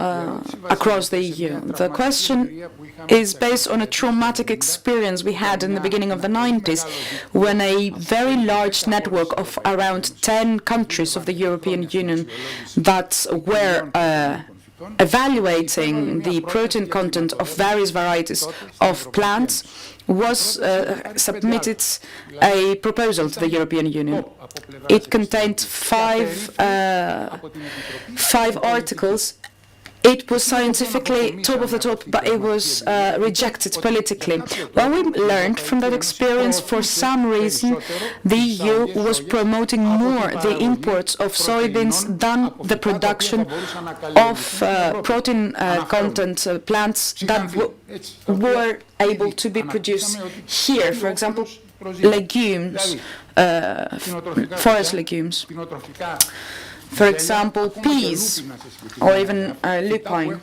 across the EU. The question is based on a traumatic experience we had in the beginning of the 90s, when a very large network of around 10 countries of the European Union that were evaluating the protein content of various varieties of plants was submitted a proposal to the European Union. It contained five articles. It was scientifically top of the top, but it was rejected politically. What we learned from that experience, for some reason, the EU was promoting more the imports of soybeans than the production of protein content plants that were able to be produced here. For example, legumes, forest legumes. For example, peas or even lupine,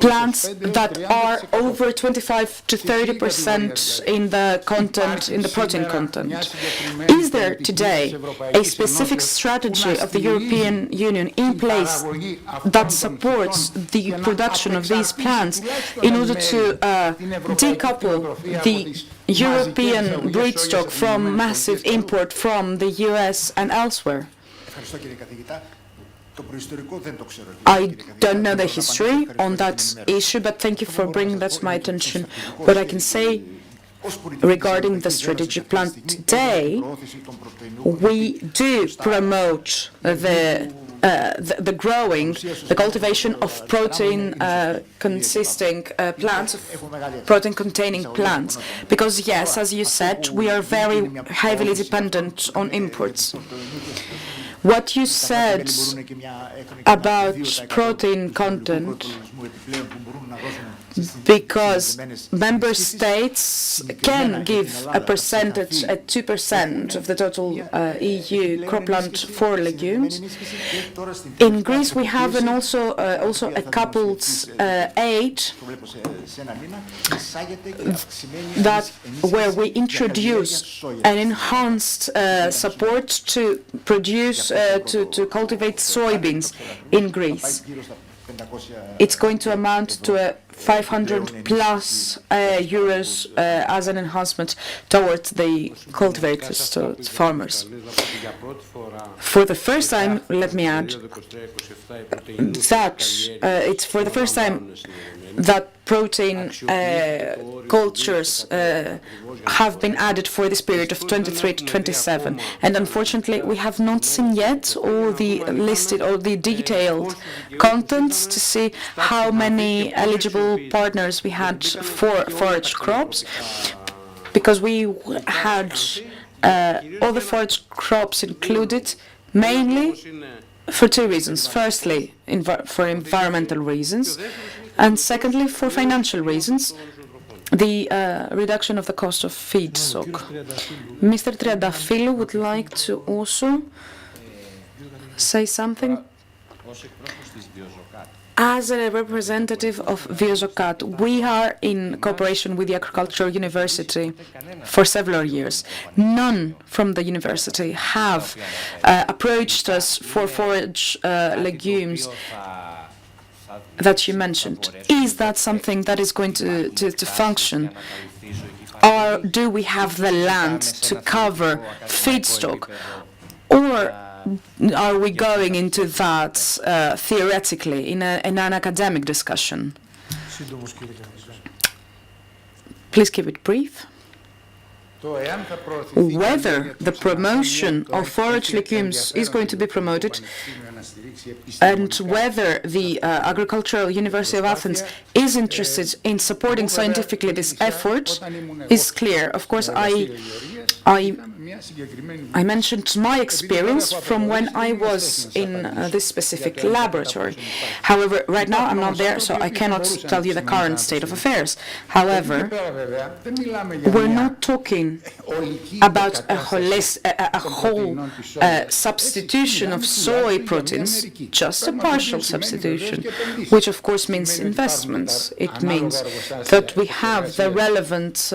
plants that are over 25 to 30% in the content, in the protein content. Is there today a specific strategy of the European Union in place that supports the production of these plants in order to decouple the European breed stock from massive import from the US and elsewhere? I don't know the history on that issue, but thank you for bringing that to my attention. What I can say regarding the strategic plan today, we do promote the cultivation of protein consisting plants, protein-containing plants, because yes, as you said, we are very heavily dependent on imports. What you said about protein content, because member states can give a percentage at 2% of the total EU cropland for legumes. In Greece, we have also a coupled aid where we introduce an enhanced support to produce to cultivate soybeans in Greece. It's going to amount to a 500 plus euros as an enhancement towards the cultivators, to farmers. For the first time, let me add that it's for the first time that protein cultures have been added for this period of 23 to 27. And unfortunately, we have not seen yet all the listed or the detailed contents to see how many eligible partners we had for forage crops, because we had all the forage crops included mainly for two reasons. Firstly, for environmental reasons, and secondly, for financial reasons, the reduction of the cost of feedstock. Mr. Triantafyllou would like to also say something. As a representative of BIOZOKAT, we are in cooperation with the Agricultural University for several years. None from the university have approached us for forage legumes that you mentioned. Is that something that is going to function? Or do we have the land to cover feedstock? Or are we going into that theoretically in an academic discussion? Please keep it brief. Whether the promotion of forage legumes is going to be promoted and whether the Agricultural University of Athens is interested in supporting scientifically this effort is clear. Of course, I mentioned my experience from when I was in this specific laboratory. However, right now I'm not there, so I cannot tell you the current state of affairs. However, we're not talking about a whole substitution of soy proteins, just a partial substitution, which of course means investments. It means that we have the relevant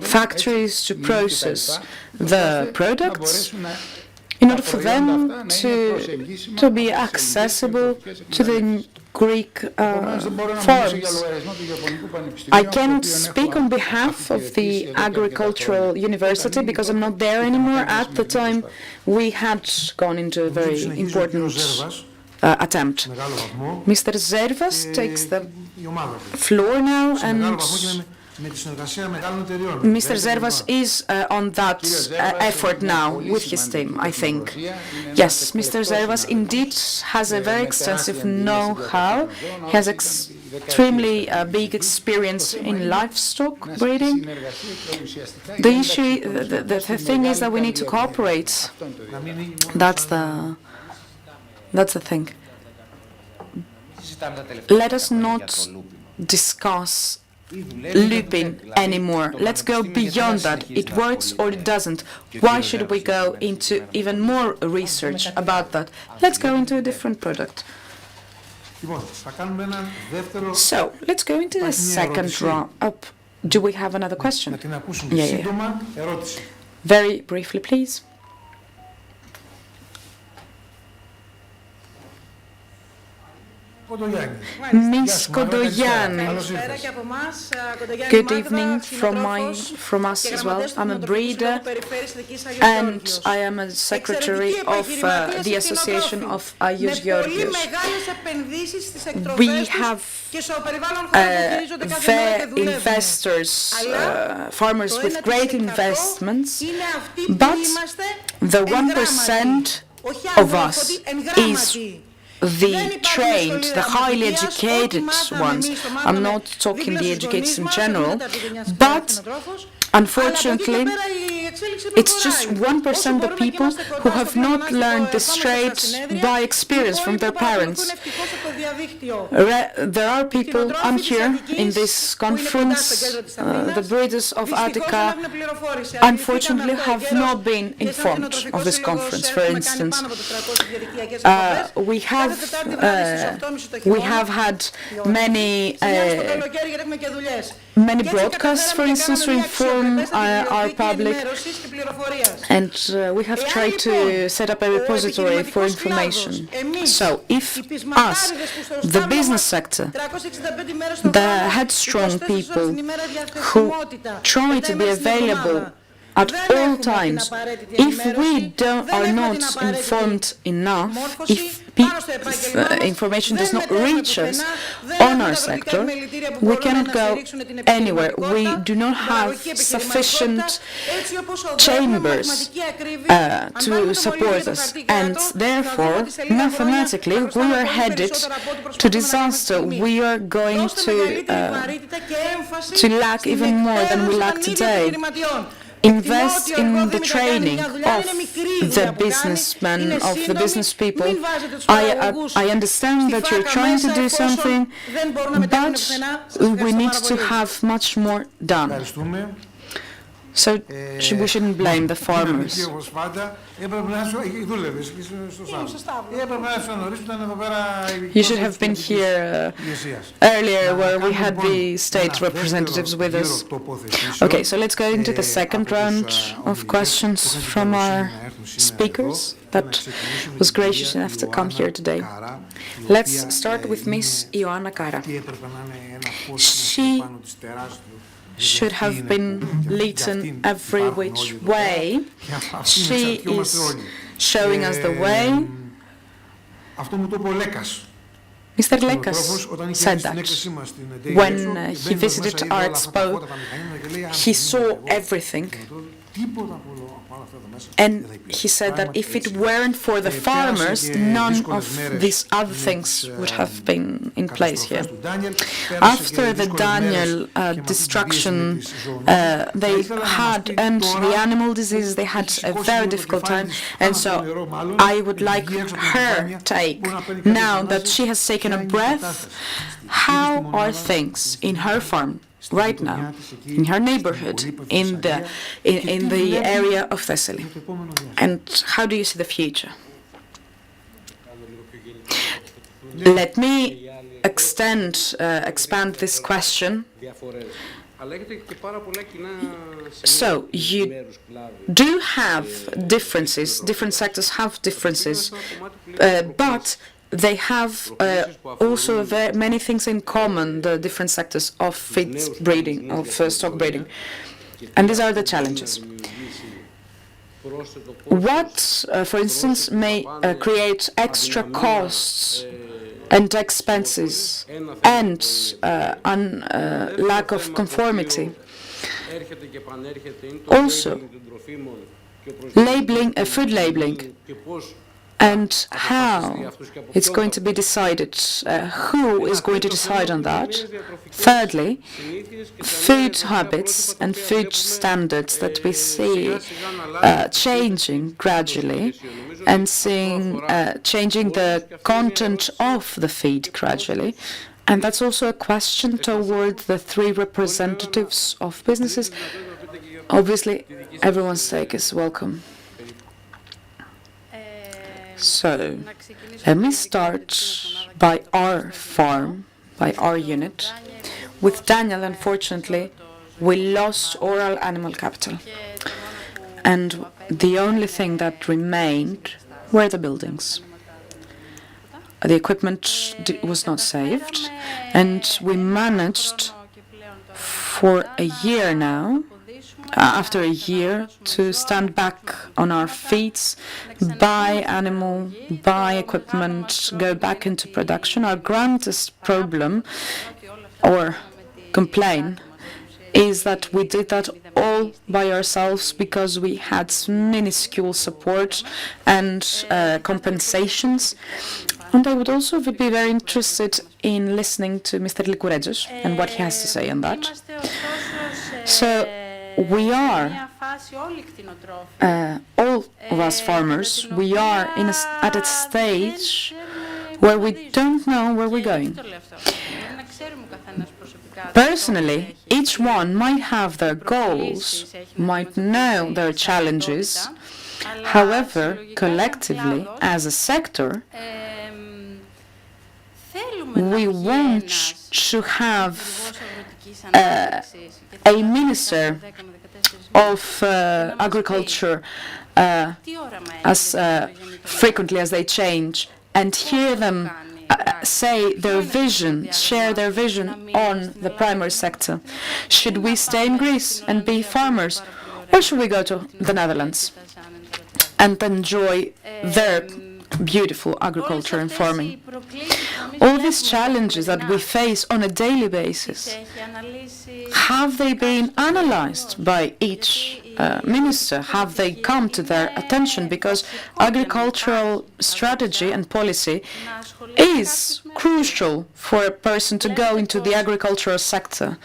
factories to process the products in order for them to be accessible to the Greek farms. I cannot speak on behalf of the Agricultural University because I'm not there anymore. At the time, we had gone into a very important attempt. Mr. Zervas takes the floor now, and Mr. Zervas is on that effort now with his team, I think. Yes, Mr. Zervas indeed has a very extensive know-how. He has extremely big experience in livestock breeding. The issue, the thing is that we need to cooperate. That's the thing. Let us not discuss looping anymore. Let's go beyond that. It works or it doesn't. Why should we go into even more research about that? Let's go into a different product. So, let's go into the second round up. Do we have another question? Yeah. Very briefly, please. Miss Kodoyani, good evening from us as well. I'm a breeder and I am a secretary of the Association of Ayous Georgios. We have investors, farmers with great investments, but the 1% of us is the trained, the highly educated ones. I'm not talking the educated in general, but unfortunately, it's just 1% the people who have not learned this trade by experience from their parents. There are people, I'm here in this conference, the breeders of Attica, unfortunately have not been informed of this conference, for instance. We have had many broadcasts, for instance, to inform our public, and we have tried to set up a repository for information. So if us, the business sector, the headstrong people who try to be available at all times, if we are not informed enough, if information does not reach us on our sector, we cannot go anywhere. We do not have sufficient chambers to support us, and therefore, mathematically, we are headed to disaster. We are going to lack even more than we lack today. Invest in the training of the businessmen, of the business people. I understand that you're trying to do something, but we need to have much more done. So we shouldn't blame the farmers. You should have been here earlier where we had the state representatives with us. Okay, so let's go into the second round of questions from our speakers that was gracious enough to come here today. Let's start with Miss Ioanna Karra. She should have been beaten every which way. She is showing us the way. Αυτό μου το είπε ο Λέκας. Mr. Lekas said that when he visited our expo, he saw everything. And he said that if it weren't for the farmers, none of these other things would have been in place here. After the Daniel destruction, they had, and the animal diseases, they had a very difficult time. And so I would like her take, now that she has taken a breath, how are things in her farm right now, in her neighborhood, in the area of Thessaly, and how do you see the future? Let me expand this question. So you do have differences, different sectors have differences, but they have also many things in common, the different sectors of feed breeding, of stock breeding. And these are the challenges. What, for instance, may create extra costs and expenses and lack of conformity? Also, labeling, food labeling, and how it's going to be decided, who is going to decide on that. Thirdly, food habits and food standards that we see changing gradually and seeing changing the content of the feed gradually. And that's also a question toward the three representatives of businesses. Obviously, everyone's take is welcome. So, let me start by our farm, by our unit. With Daniel, unfortunately, we lost oral animal capital. And the only thing that remained were the buildings. The equipment was not saved, and we managed for a year now, after a year, to stand back on our feet, buy animal, buy equipment, go back into production. Our greatest problem or complaint is that we did that all by ourselves because we had minuscule support and compensations. And I would also be very interested in listening to Mr. Likouretzos and what he has to say on that. So, we are, all of us farmers, we are at a stage where we don't know where we're going. Personally, each one might have their goals, might know their challenges. However, collectively, as a sector, we want to have a minister of agriculture as frequently as they change and hear them say their vision, share their vision on the primary sector. Should we stay in Greece and be farmers, or should we go to the Netherlands and enjoy their beautiful agriculture and farming? All these challenges that we face on a daily basis, have they been analyzed by each minister? Have they come to their attention? Because agricultural strategy and policy is crucial for a person to go into the agricultural sector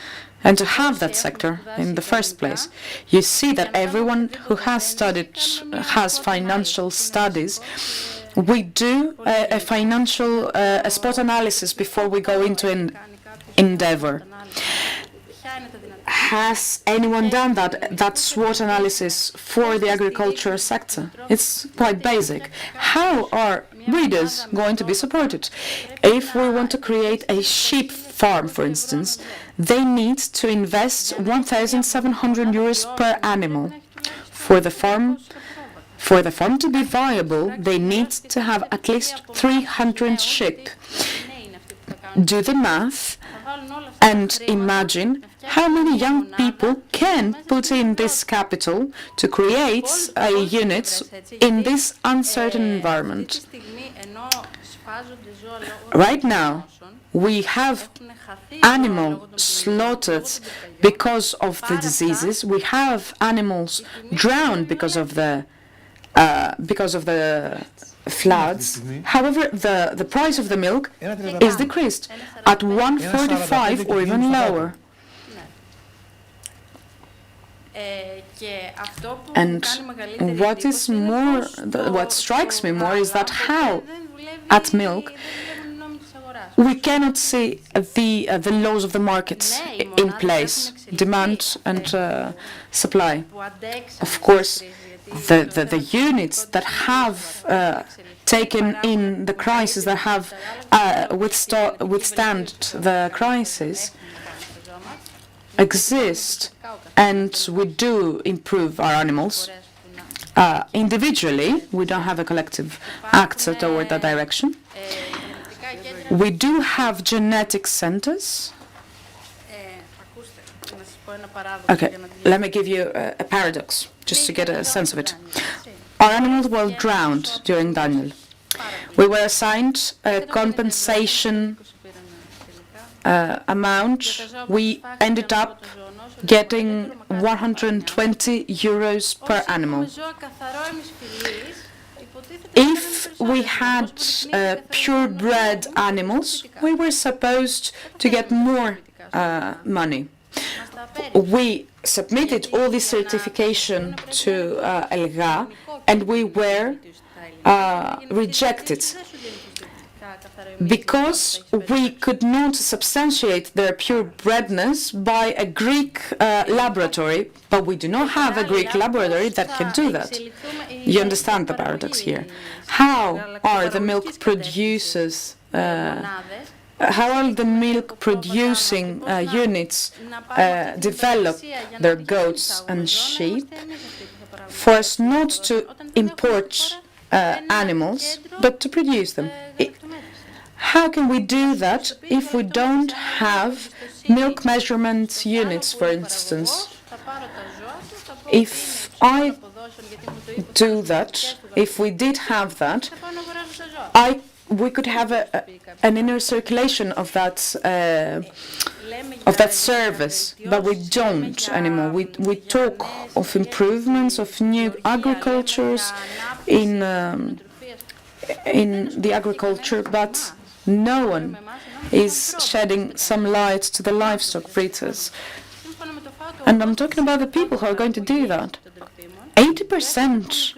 and to have that sector in the first place. You see that everyone who has studied, has financial studies, we do a financial spot analysis before we go into an endeavor. Has anyone done that SWOT analysis for the agriculture sector? It's quite basic. How are breeders going to be supported? If we want to create a sheep farm, for instance, they need to invest 1,700 euros per animal. For the farm to be viable, they need to have at least 300 sheep. Do the math and imagine how many young people can put in this capital to create a unit in this uncertain environment? Right now, we have animals slaughtered because of the diseases. We have animals drowned because of the floods. However, the price of the milk is decreased at 1.45 or even lower. And what strikes me more is that how at milk we cannot see the laws of the markets in place, demand and supply. Of course, the units that have taken in the crisis, that have withstand the crisis, exist, and we do improve our animals. Individually, we don't have a collective act toward that direction. We do have genetic centers. Okay, let me give you a paradox, just to get a sense of it. Our animals were drowned during Daniel. We were assigned a compensation amount. We ended up getting 120 euros per animal. If we had purebred animals, we were supposed to get more money. We submitted all this certification to ELGA, and we were rejected because we could not substantiate their purebredness by a Greek laboratory, but we do not have a Greek laboratory that can do that. You understand the paradox here. How are the milk producers, how are the milk producing units develop their goats and sheep for us not to import animals, but to produce them? How can we do that if we don't have milk measurement units, for instance? If I do that, if we did have that, we could have an inner circulation of that service, but we don't anymore. We talk of improvements, of new agricultures in the agriculture, but no one is shedding some light to the livestock breeders. And I'm talking about the people who are going to do that. 80%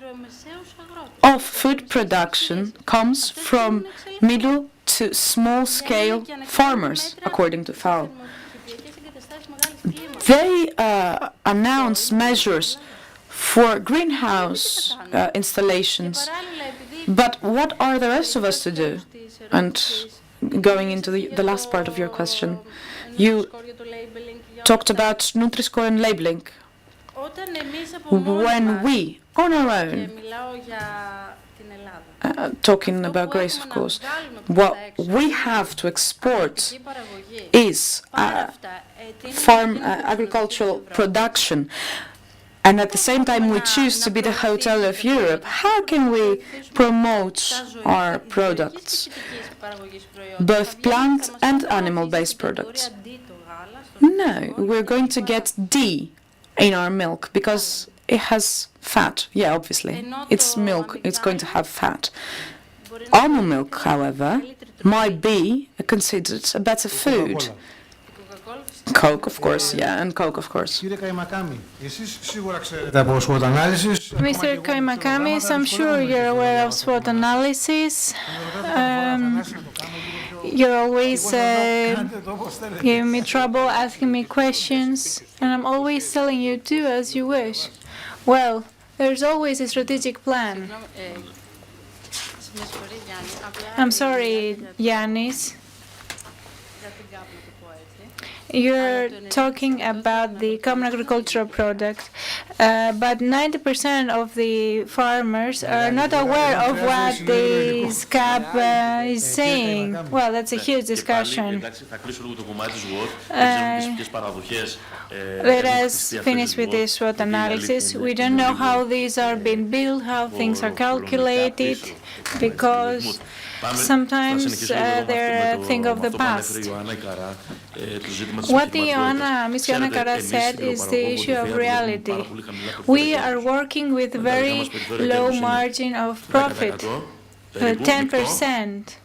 of food production comes from middle to small-scale farmers, according to FAO. They announce measures for greenhouse installations, but what are the rest of us to do? And going into the last part of your question, you talked about Nutri-Score and labeling. When we, on our own, talking about Greece, of course, what we have to export is agricultural production, and at the same time we choose to be the hotel of Europe. How can we promote our products, both plant and animal-based products? No, we're going to get D in our milk because it has fat. Yeah, obviously, it's milk, it's going to have fat. Almond milk, however, might be considered a better food. Coke, of course, yeah, and Coke, of course. Mr. Kaimakamis, I'm sure you're aware of SWOT analysis. You're always giving me trouble, asking me questions, and I'm always telling you do as you wish. Well, there's always a strategic plan. I'm sorry, Yiannis. You're talking about the common agricultural product, but 90% of the farmers are not aware of what this CAP is saying. Well, that's a huge discussion. Let us finish with this SWOT analysis. We don't know how these are being built, how things are calculated, because sometimes they think of the past. What the Ms. Ioanna Karra said is the issue of reality. We are working with very low margin of profit, 10%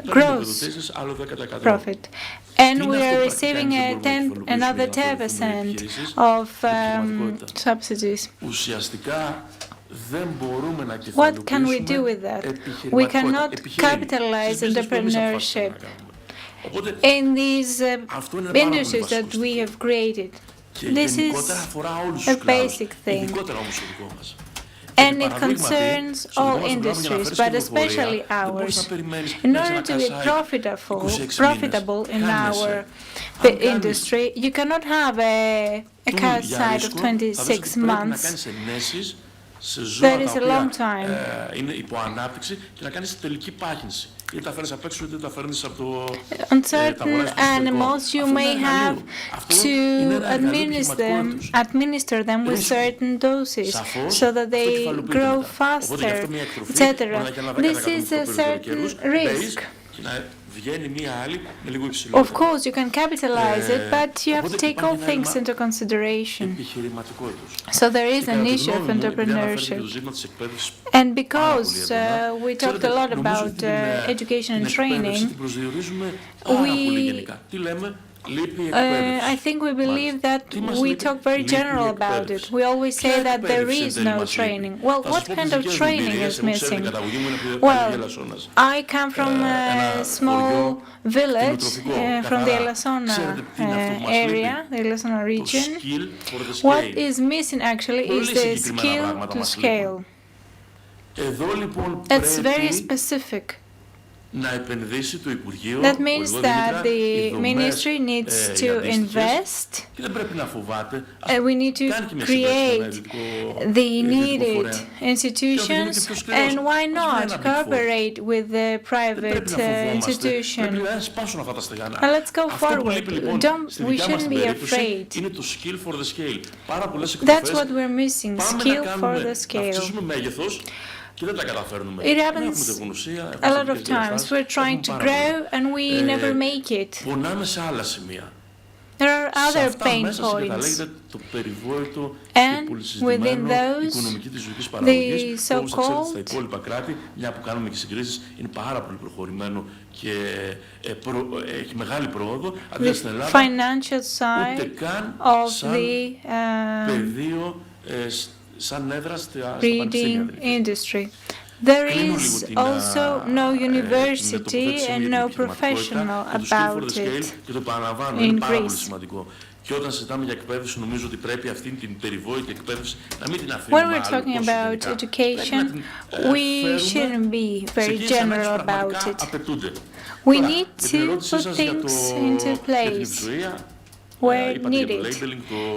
gross profit. And we are receiving another 10% of subsidies. What can we do with that? We cannot capitalize entrepreneurship in these industries that we have created. This is a basic thing. And it concerns all industries, but especially ours. In order to be profitable in our industry, you cannot have a cash side of 26 months. That is a long time. On certain animals, you may have to administer them with certain doses so that they grow faster, etc. This is a certain risk. Of course, you can capitalize it, but you have to take all things into consideration. So there is an issue of entrepreneurship. And because we talked a lot about education and training, I think we believe that we talk very general about it. We always say that there is no training. Well, what kind of training is missing? Well, I come from a small village from the Elassona area, the Elassona region. What is missing actually is the skill to scale. It's very specific. That means that the ministry needs to invest. We need to create the needed institutions, and why not cooperate with the private institution? Now let's go forward. We shouldn't be afraid. That's what we're missing, skill for the scale. It happens a lot of times. We're trying to grow and we never make it. There are other pain points. And within those, the so-called financial side of the breeding industry. There is also no university and no professional about it in Greece. When we're talking about education, we shouldn't be very general about it. We need to put things into place where needed.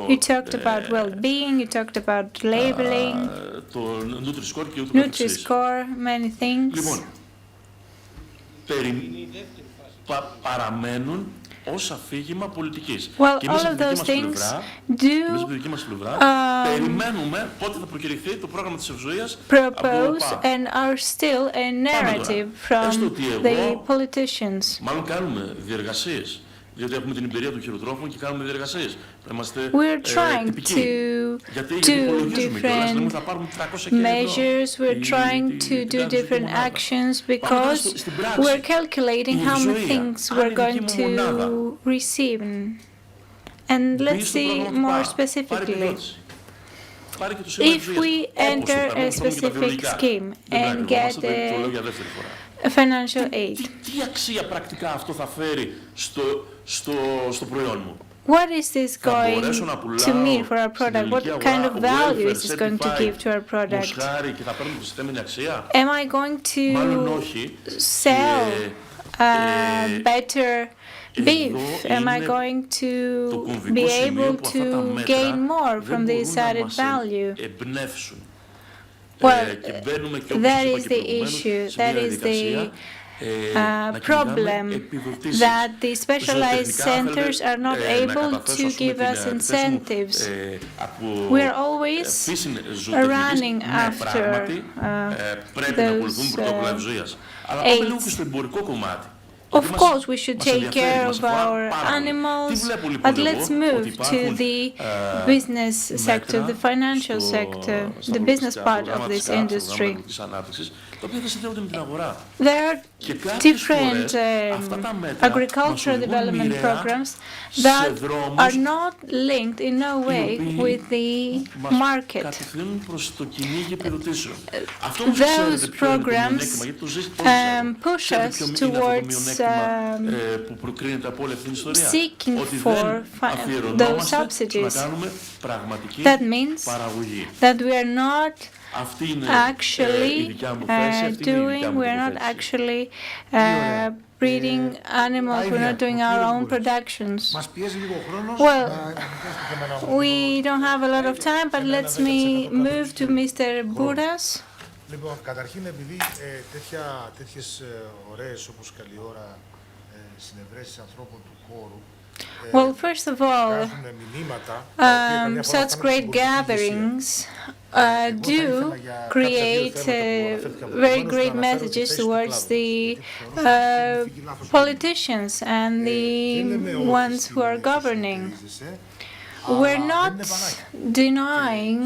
You talked about well-being, you talked about labeling, Nutri-Score, many things. Well, all of those things do propose and are still a narrative from the politicians. We're trying to do different measures, we're trying to do different actions because we're calculating how many things we're going to receive. And let's see more specifically. If we enter a specific scheme and get a financial aid, what is this going to mean for our product? What kind of value is this going to give to our product? Am I going to sell better beef? Am I going to be able to gain more from this added value? Well, that is the issue. That is the problem, that the specialized centers are not able to give us incentives. We're always running after those aids. Of course, we should take care of our animals, but let's move to the business sector, the financial sector, the business part of this industry. There are different agricultural development programs that are not linked in no way with the market. Those programs push us towards seeking for those subsidies. That means that we are not actually breeding animals, we're not doing our own productions. Well, we don't have a lot of time, but let's move to Mr. Bouras. Λοιπόν, καταρχήν επειδή τέτοιες ωραίες όπως καλή ώρα συνευρέσεις ανθρώπων του χώρου Well, first of all, such great gatherings do create very great messages towards the politicians and the ones who are governing. We're not denying,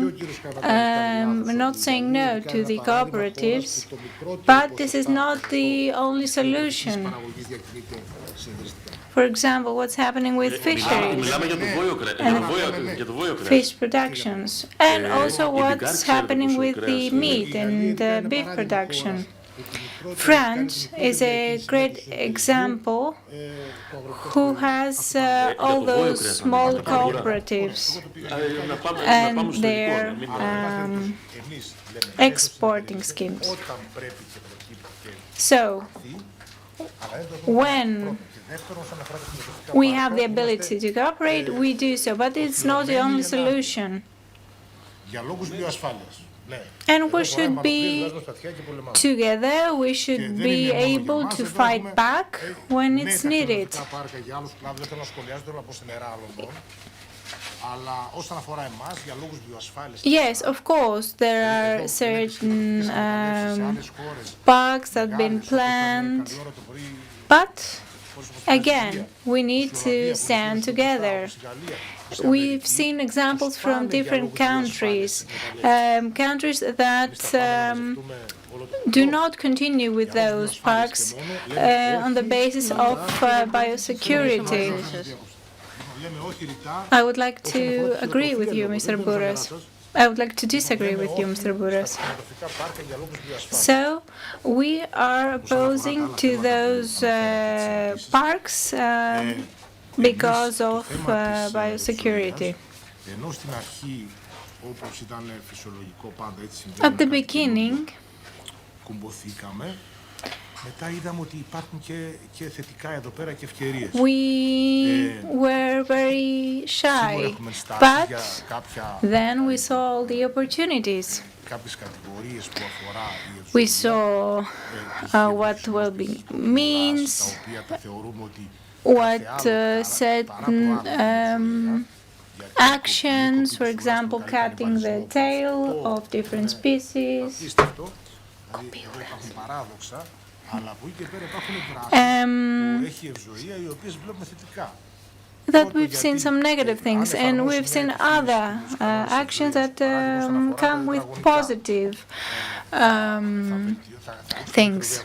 we're not saying no to the cooperatives, but this is not the only solution. For example, what's happening with fisheries and fish productions, and also what's happening with the meat and beef production. France is a great example who has all those small cooperatives and their exporting schemes. So, when we have the ability to cooperate, we do so, but it's not the only solution. And we should be together, we should be able to fight back when it's needed. Yes, of course, there are certain parks that have been planned, but again, we need to stand together. We've seen examples from different countries, countries that do not continue with those parks on the basis of biosecurity. I would like to agree with you, Mr. Bouras. I would like to disagree with you, Mr. Bouras. So, we are opposing to those parks because of biosecurity. At the beginning, we were very shy, but then we saw all the opportunities. We saw what well-being means, what certain actions, for example, cutting the tail of different species. That we've seen some negative things, and we've seen other actions that come with positive things.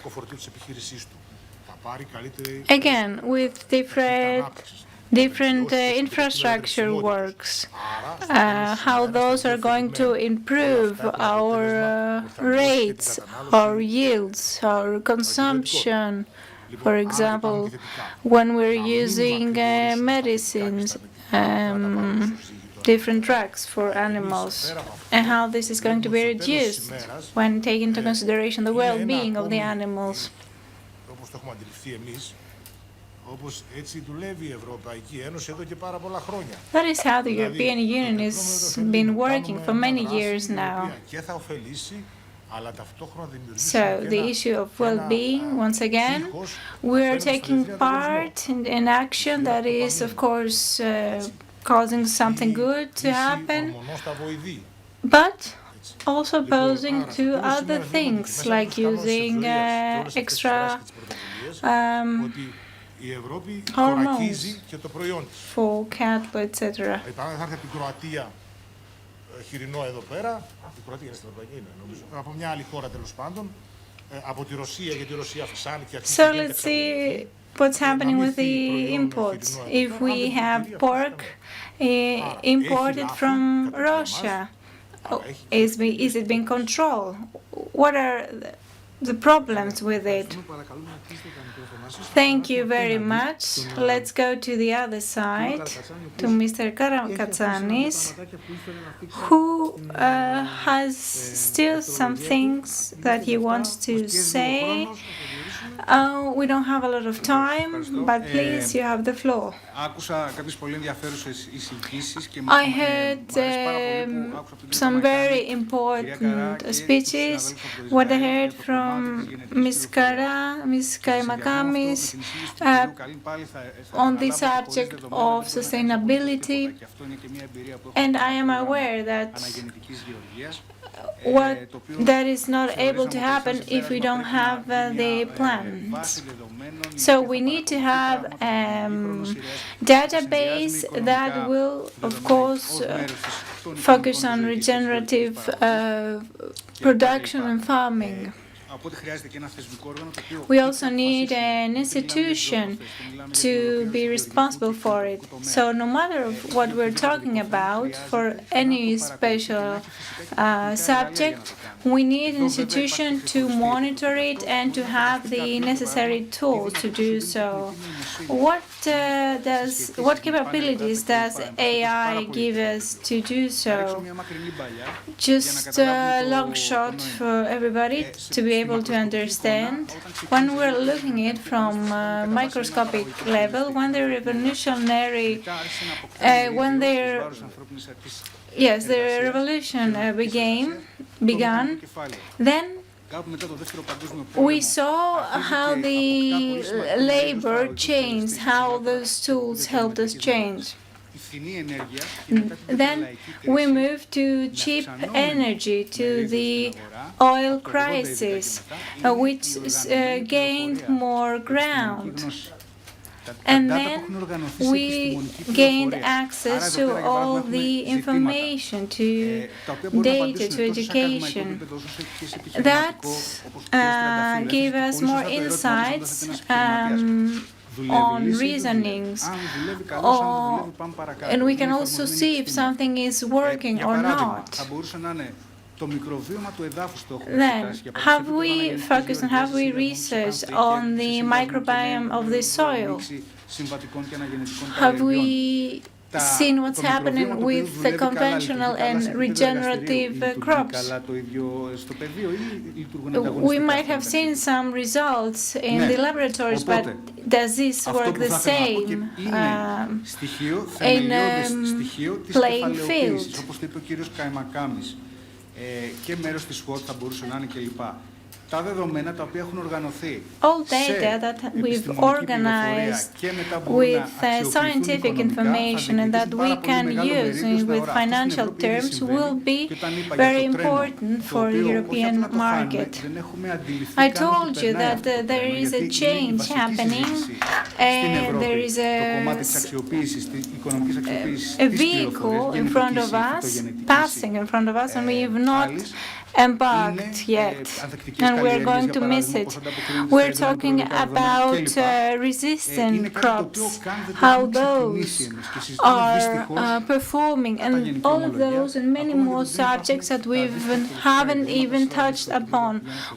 Again, with different infrastructure works, how those are going to improve our rates, our yields, our consumption. For example, when we're using medicines, different drugs for animals, and how this is going to be reduced when taking into consideration the well-being of the animals. όπως έτσι δουλεύει η Ευρωπαϊκή Ένωση εδώ και πάρα πολλά χρόνια. That is how the European Union has been working for many years now. Και θα ωφελήσει, αλλά ταυτόχρονα δημιουργήσει So the issue of well-being, once again, we are taking part in action that is, of course, causing something good to happen, but also posing to other things like using extra hormones for cattle, etc. Θα έρθει από την Κροατία χοιρινό εδώ πέρα, η Κροατία είναι στην Ευρωπαϊκή, νομίζω, από μια άλλη χώρα τέλος πάντων, από τη Ρωσία, γιατί η Ρωσία αυξάνει και αρχίζει. So let's see what's happening with the imports. If we have pork imported from Russia, is it being controlled? What are the problems with it? Thank you very much. Let's go to the other side, to Mr. Karakatsanis, who has still some things that he wants to say. We don't have a lot of time, but please, you have the floor. I heard some very important speeches. What I heard from Ms. Karra, Ms. Kaimakamis, on the subject of sustainability, and I am aware that that is not able to happen if we don't have the plans. So we need to have a database that will, of course, focus on regenerative production and farming. We also need an institution to be responsible for it. So no matter what we're talking about, for any special subject, we need an institution to monitor it and to have the necessary tools to do so. What capabilities does AI give us to do so? Just a long shot for everybody to be able to understand. When we're looking at it from microscopic level, when the revolutionary, the revolution began, then we saw how the labor changed, how those tools helped us change. Then we moved to cheap energy, to the oil crisis, which gained more ground. And then we gained access to all the information, to data, to education. That gave us more insights on reasonings, and we can also see if something is working or not. Then, have we focused and have we researched on the microbiome of the soil? Have we seen what's happening with the conventional and regenerative crops? We might have seen some results in the laboratories, but does this work the same in playing field? Και μέρος της SWOT θα μπορούσε να είναι κλπ. Τα δεδομένα τα οποία έχουν οργανωθεί all data that we've organized with scientific information and that we can use with financial terms will be very important for the European market. I told you that there is a change happening and there is a vehicle in front of us, passing in front of us, and we have not embarked yet, and we're going to miss it. We're talking about resistant crops, how those are performing, and all of those and many more subjects that we haven't even touched upon.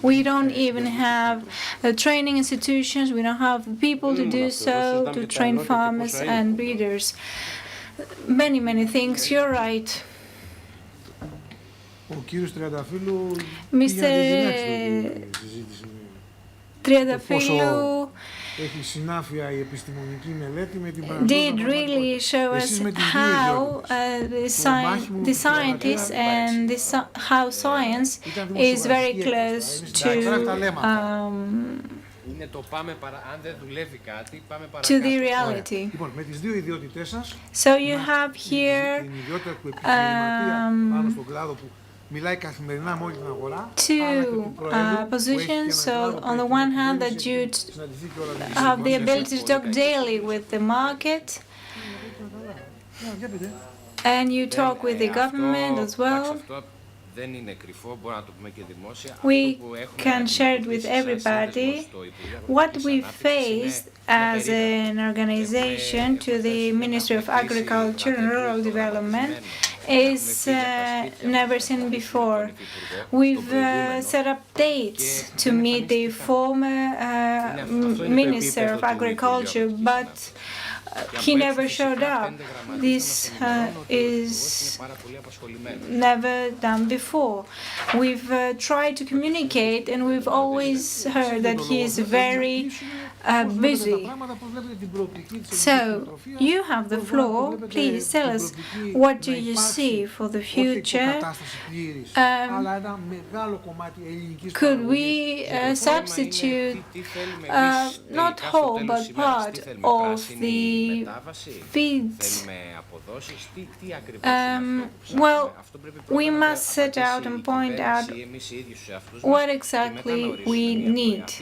We don't even have training institutions, we don't have people to do so, to train farmers and breeders. Many things, you're right. Ο κύριος Τριανταφύλλου Mr. Triantafyllou did really show us how the scientists and how science is very close to the reality. So you have here two positions. So on the one hand, that you have the ability to talk daily with the market, and you talk with the government as well. We can share it with everybody. What we faced as an organization to the Ministry of Agriculture and Rural Development is never seen before. We've set up dates to meet the former Minister of Agriculture, but he never showed up. This is never done before. We've tried to communicate, and we've always heard that he is very busy. So, you have the floor. Please tell us, what do you see for the future? Could we substitute not whole but part of the feeds? Well, we must set out and point out what exactly we need.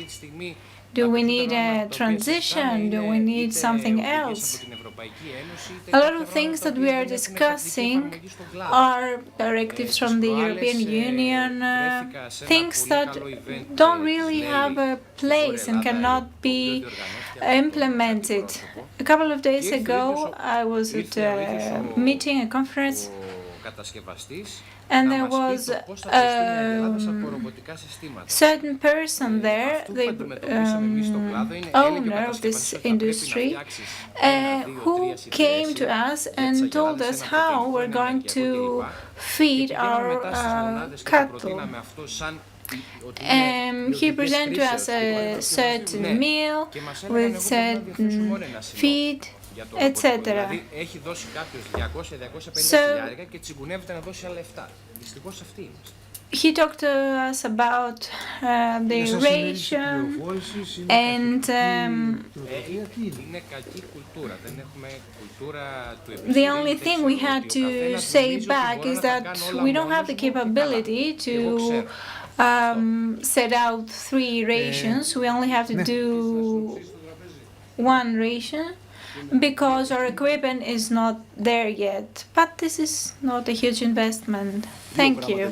Do we need a transition? Do we need something else? A lot of things that we are discussing are directives from the European Union, things that don't really have a place and cannot be implemented. A couple of days ago, I was at a meeting, a conference, and there was a certain person there, the owner of this industry, who came to us and told us how we're going to feed our cattle. He presented to us a certain meal with certain feed, etc. So, he talked to us about the ration and the only thing we had to say back is that we don't have the capability to set out 3 rations. We only have to do 1 ration, because our equipment is not there yet. But this is not a huge investment. Thank you.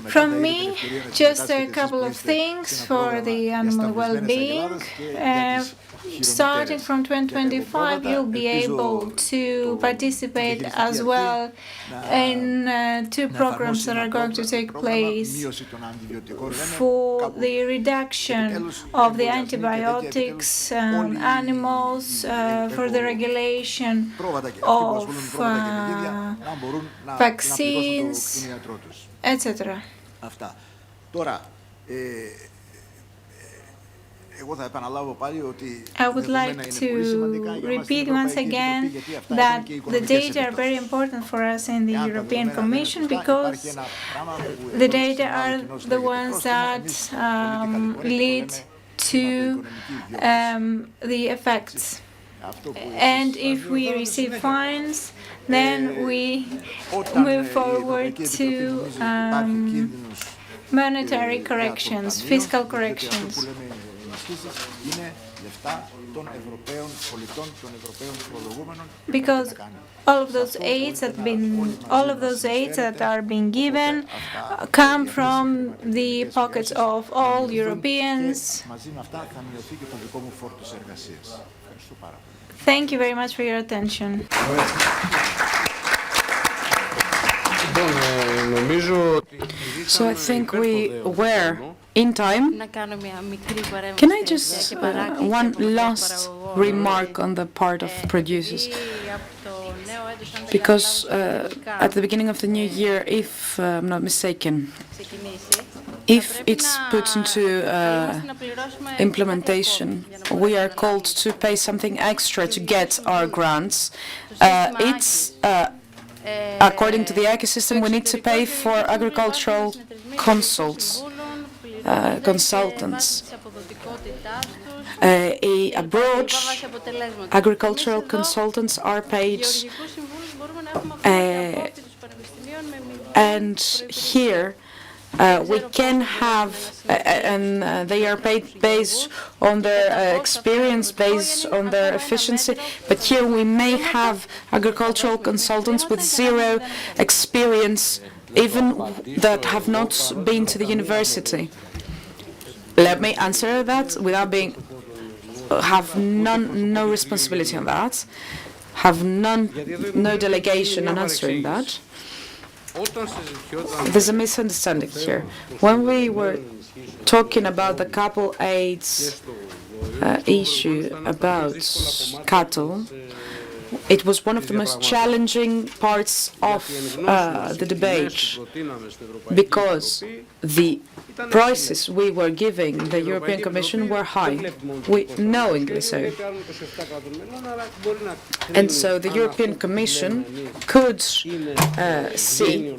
From me, just a couple of things for the animal well-being. Starting from 2025, you'll be able to participate as well in 2 programs that are going to take place for the reduction of the antibiotics on animals, for the regulation of vaccines, etc. I would like to repeat once again that the data are very important for us in the European Commission, because the data are the ones that lead to the effects. And if we receive fines, then we move forward to monetary corrections, fiscal corrections. Because all of those aids that are being given come from the pockets of all Europeans. Thank you very much for your attention. So I think we were in time. Can I just one last remark on the part of producers? Because at the beginning of the new year, if I'm not mistaken, if it's put into implementation, we are called to pay something extra to get our grants. It's according to the ecosystem, we need to pay for agricultural consultants. Abroad, agricultural consultants are paid, and here we can have, and they are paid based on their experience, based on their efficiency, but here we may have agricultural consultants with zero experience, even that have not been to the university. Let me answer that without have no responsibility on that, have no delegation on answering that. There's a misunderstanding here. When we were talking about the couple aids issue about cattle, it was one of the most challenging parts of the debate, because the prices we were giving the European Commission were high, knowingly so. And so the European Commission could see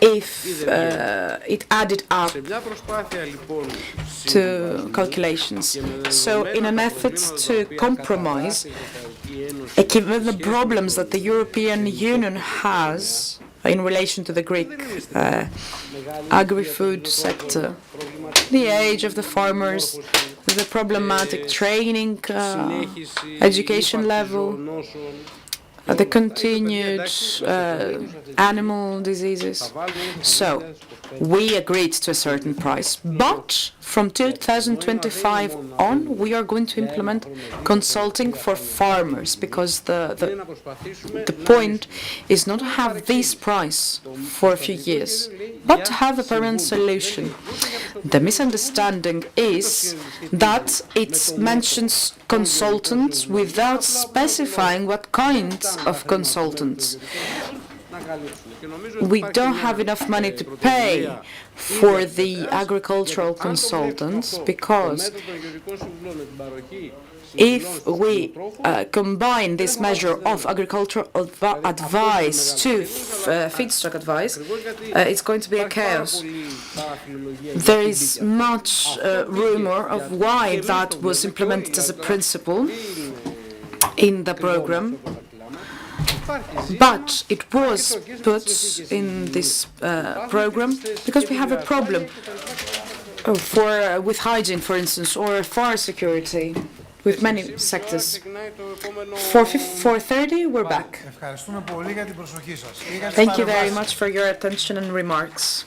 if it added up to calculations. So in an effort to compromise, given the problems that the European Union has in relation to the Greek agri-food sector, the age of the farmers, the problematic training, education level, the continued animal diseases. So we agreed to a certain price, but from 2025 on, we are going to implement consulting for farmers, because the point is not to have this price for a few years, but to have a permanent solution. The misunderstanding is that it mentions consultants without specifying what kinds of consultants. We don't have enough money to pay for the agricultural consultants, because if we combine this measure of agricultural advice to feedstock advice, it's going to be a chaos. There is much rumor of why that was implemented as a principle in the program, but it was put in this program because we have a problem with hygiene, for instance, or fire security, with many sectors. For 4:30, we're back. Thank you very much for your attention and remarks.